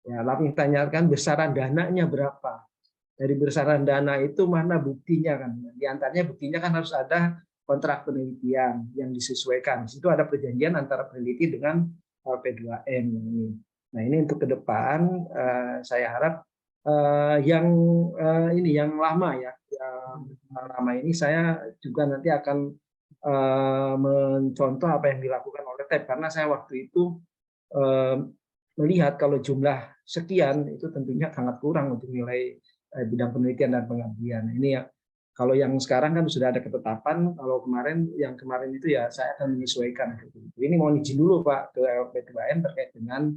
ya, tapi ditanyakan besaran dananya berapa. Dari besaran dana itu mana buktinya kan? Di antaranya buktinya kan harus ada kontrak penelitian yang disesuaikan. Di situ ada perjanjian antara peneliti dengan LP2M ini. Nah, ini untuk ke depan saya harap yang lama ya, yang lama ini saya juga nanti akan mencontoh apa yang dilakukan oleh TEP, karena saya waktu itu melihat kalau jumlah sekian itu tentunya sangat kurang untuk nilai bidang penelitian dan pengabdian. Ini ya, kalau yang sekarang kan sudah ada ketetapan, kalau yang kemarin itu ya saya akan menyesuaikan. Ini mohon izin dulu Pak ke LP2M terkait dengan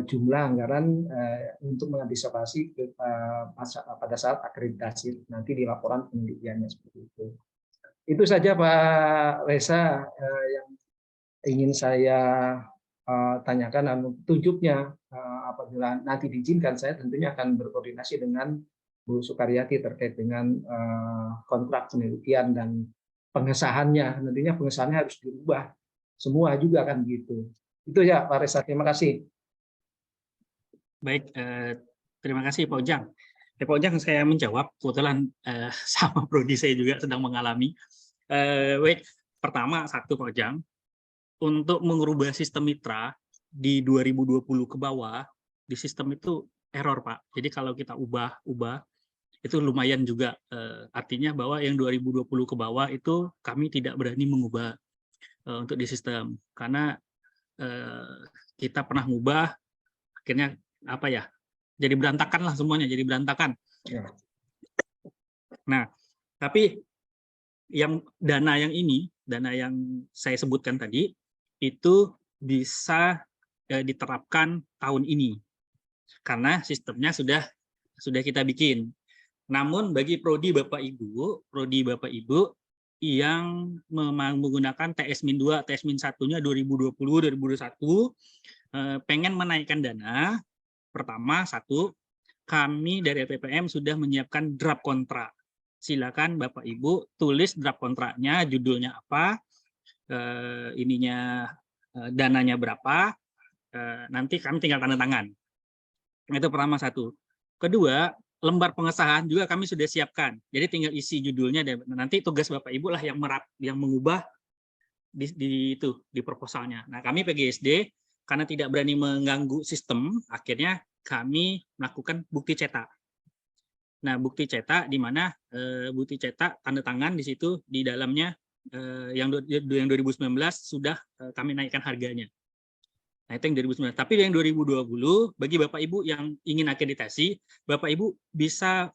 jumlah anggaran untuk mengantisipasi pada saat akreditasi nanti di laporan penelitiannya seperti itu. Itu saja Pak Reza yang ingin saya tanyakan, dan tunjuknya apabila nanti diizinkan saya tentunya akan berkoordinasi dengan Bu Sukaryati terkait dengan kontrak penelitian dan pengesahannya. Nantinya pengesahannya harus dirubah semua juga kan gitu. Itu ya Pak Reza, terima kasih. Baik, terima kasih Pak Ujang. Pak Ujang, saya menjawab, kebetulan sama prodi saya juga sedang mengalami. Pertama, satu Pak Ujang, untuk mengubah sistem mitra di 2020 ke bawah, di sistem itu error Pak. Jadi kalau kita ubah itu lumayan juga, artinya bahwa yang 2020 ke bawah itu kami tidak berani mengubah untuk di sistem, karena kita pernah mengubah, akhirnya apa ya, jadi berantakan lah semuanya, jadi berantakan. Nah, tapi yang dana yang saya sebutkan tadi itu bisa diterapkan tahun ini karena sistemnya sudah kita bikin. Namun bagi prodi Bapak Ibu yang menggunakan TS-2, TS-1-nya 2020 2021 pengen menaikkan dana, pertama satu, kami dari LPPM sudah menyiapkan draft kontrak. Silakan Bapak Ibu tulis draft kontraknya, judulnya apa, dananya berapa, nanti kami tinggal tanda tangan. Itu pertama satu. Kedua, lembar pengesahan juga kami sudah siapkan. Jadi tinggal isi judulnya dan nanti tugas Bapak Ibu lah yang mengubah di proposalnya. Nah, kami PGSD karena tidak berani mengganggu sistem, akhirnya kami melakukan bukti cetak. Nah, bukti cetak di mana bukti cetak tanda tangan di situ di dalamnya yang 2019 sudah kami naikkan harganya. Nah, itu yang 2019. Tapi yang 2020 bagi Bapak Ibu yang ingin akreditasi, Bapak Ibu bisa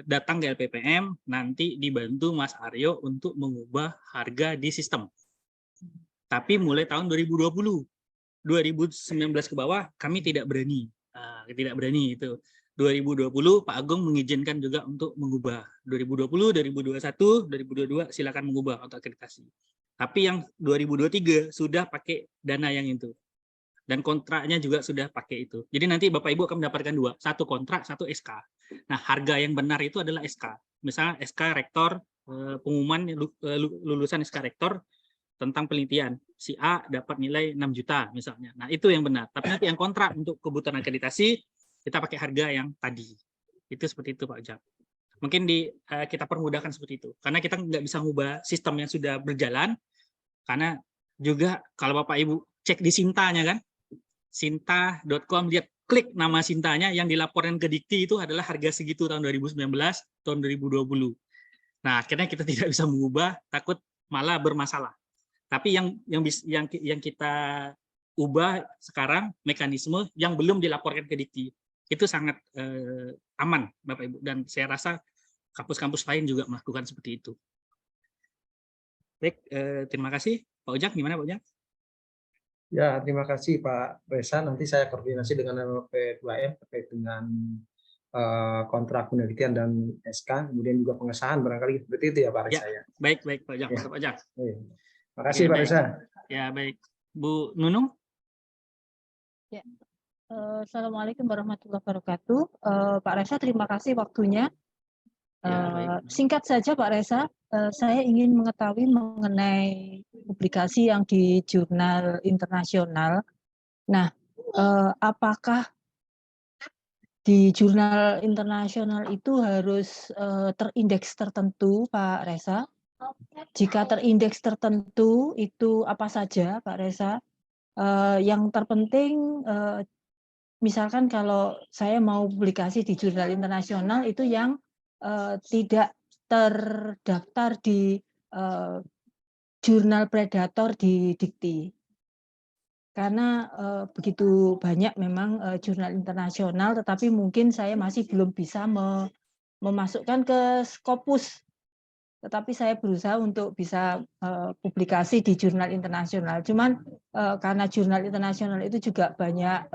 datang ke LPPM, nanti dibantu Mas Aryo untuk mengubah harga di sistem. Tapi mulai tahun 2020, 2019 ke bawah kami tidak berani. Tidak berani itu. 2020 Pak Agung mengizinkan juga untuk mengubah. 2020, 2021, 2022 silakan mengubah untuk akreditasi. Tapi yang 2023 sudah pakai dana yang itu. Dan kontraknya juga sudah pakai itu. Jadi nanti Bapak Ibu akan mendapatkan dua, satu kontrak, satu SK. Nah, harga yang benar itu adalah SK. Misalnya SK rektor, pengumuman lulusan SK rektor tentang penelitian. Si A dapat nilai 6 juta misalnya. Nah, itu yang benar. Tapi nanti yang kontrak untuk kebutuhan akreditasi, kita pakai harga yang tadi. Itu seperti itu Pak Ujang. Mungkin kita permudahkan seperti itu. Karena kita nggak bisa mengubah sistem yang sudah berjalan. Karena juga kalau Bapak Ibu cek di Sintanya kan, sinta.com, lihat klik nama Sintanya yang dilaporkan ke Dikti itu adalah harga segitu tahun 2019, tahun 2020. Nah, akhirnya kita tidak bisa mengubah, takut malah bermasalah. Tapi yang kita ubah sekarang mekanisme yang belum dilaporkan ke Dikti. Itu sangat aman Bapak Ibu, dan saya rasa kampus-kampus lain juga melakukan seperti itu. Baik, terima kasih. Pak Ujang, gimana Pak Ujang? Ya, terima kasih Pak Reza. Nanti saya koordinasi dengan LP2M terkait dengan kontrak penelitian dan SK, kemudian juga pengesahan barangkali seperti itu ya Pak Reza. Ya, baik Pak Ujang. Ya. Pak Ujang. Terima kasih Pak Reza. Ya, baik. Bu Nunung. Ya. Assalamualaikum warahmatullahi wabarakatuh. Pak Reza, terima kasih waktunya. Singkat saja Pak Reza, saya ingin mengetahui mengenai publikasi yang di jurnal internasional. Nah, apakah di jurnal internasional itu harus terindeks tertentu Pak Reza? Jika terindeks tertentu itu apa saja Pak Reza? Yang terpenting misalkan kalau saya mau publikasi di jurnal internasional itu yang tidak terdaftar di jurnal predator di Dikti. Karena begitu banyak memang jurnal internasional, tetapi mungkin saya masih belum bisa memasukkan ke Scopus. Tetapi saya berusaha untuk bisa publikasi di jurnal internasional. Cuman karena jurnal internasional itu juga banyak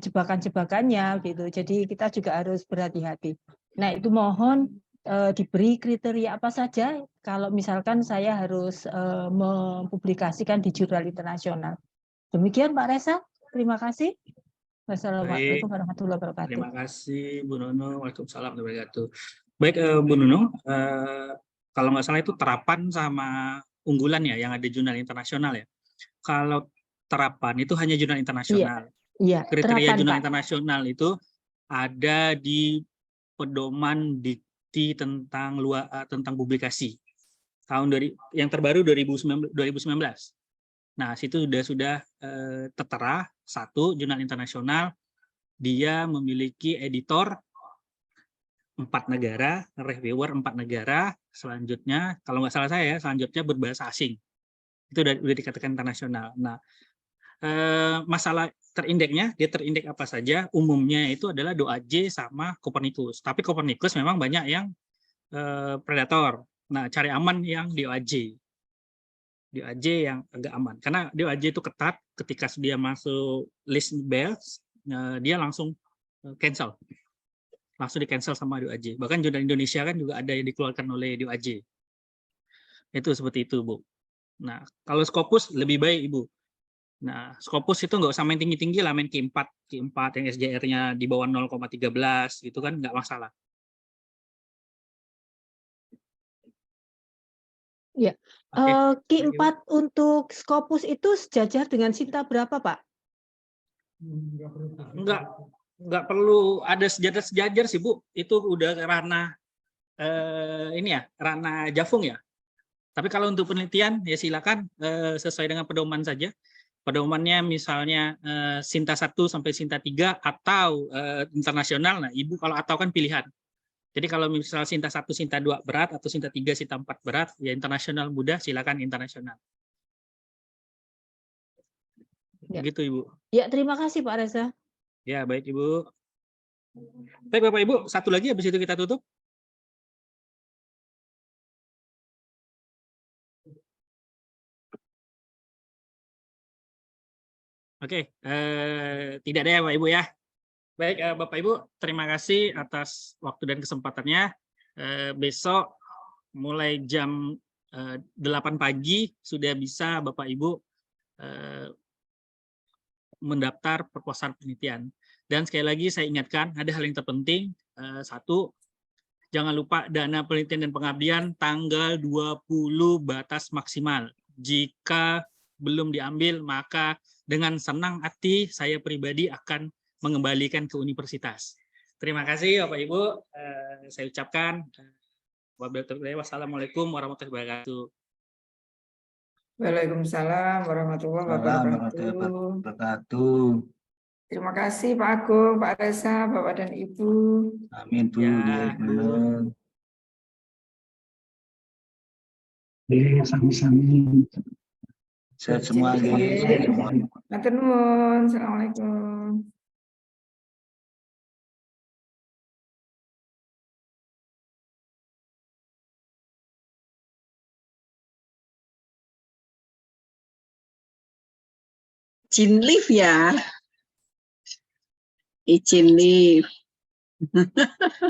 jebakan-jebakannya gitu. Jadi kita juga harus berhati-hati. Nah, itu mohon diberi kriteria apa saja kalau misalkan saya harus mempublikasikan di jurnal internasional. Demikian Pak Reza, terima kasih. Wassalamualaikum warahmatullahi wabarakatuh. Terima kasih Bu Nunung. Waalaikumsalam warahmatullahi wabarakatuh. Baik Bu Nunung, kalau nggak salah itu terapan sama unggulan ya yang ada di jurnal internasional ya. Kalau terapan itu hanya jurnal internasional. Iya, kriteria terapan, jurnal Pak. internasional itu ada di pedoman Dikti tentang publikasi tahun yang terbaru 2019. Nah, situ sudah tertera satu jurnal internasional, dia memiliki editor 4 negara, reviewer 4 negara, selanjutnya kalau nggak salah saya selanjutnya berbahasa asing. Itu udah dikatakan internasional. Nah, masalah terindeknya, dia terindek apa saja, umumnya itu adalah DOAJ sama Copernicus. Tapi Copernicus memang banyak yang predator. Nah, cari aman yang DOAJ. DOAJ yang agak aman. Karena DOAJ itu ketat, ketika dia masuk list BELS, dia langsung cancel. Langsung di-cancel sama DOAJ. Bahkan jurnal Indonesia kan juga ada yang dikeluarkan oleh DOAJ. Itu seperti itu, Bu. Nah, kalau Scopus lebih baik, Ibu. Nah, Scopus itu nggak usah main tinggi-tinggi lah, main Q4 yang SJR-nya di bawah 0,13, gitu kan, nggak masalah. Ya, Q4 untuk Scopus itu sejajar dengan Sinta berapa, Pak? Nggak perlu ada sejajar sih Bu, itu udah ranah ranah Javung ya. Tapi kalau untuk penelitian ya silakan sesuai dengan pedoman saja. Pedomannya misalnya Sinta 1 sampai Sinta 3 atau internasional. Nah, Ibu kalau atau kan pilihan. Jadi kalau misal Sinta 1, Sinta 2 berat atau Sinta 3, Sinta 4 berat, ya internasional mudah, silakan internasional. Ya. Begitu Ibu. Ya, terima kasih Pak Reza. Ya, baik Ibu. Baik Bapak Ibu, satu lagi habis itu kita tutup. Oke, tidak ada ya Pak Ibu ya. Baik Bapak Ibu, terima kasih atas waktu dan kesempatannya. Besok mulai jam 8 pagi sudah bisa Bapak Ibu mendaftar proposal penelitian. Dan sekali lagi saya ingatkan, ada hal yang terpenting. Satu, jangan lupa dana penelitian dan pengabdian tanggal 20 batas maksimal. Jika belum diambil, maka dengan senang hati saya pribadi akan mengembalikan ke universitas. Terima kasih Bapak Ibu. Saya ucapkan wassalamualaikum warahmatullahi wabarakatuh. Waalaikumsalam warahmatullahi wabarakatuh. Terima kasih Pak Agung, Pak Reza, Bapak dan Ibu. Amin Bu. Ya, Sami-sami. Sehat semua. Matur nuwun. Assalamualaikum. Izin live ya. Izin live.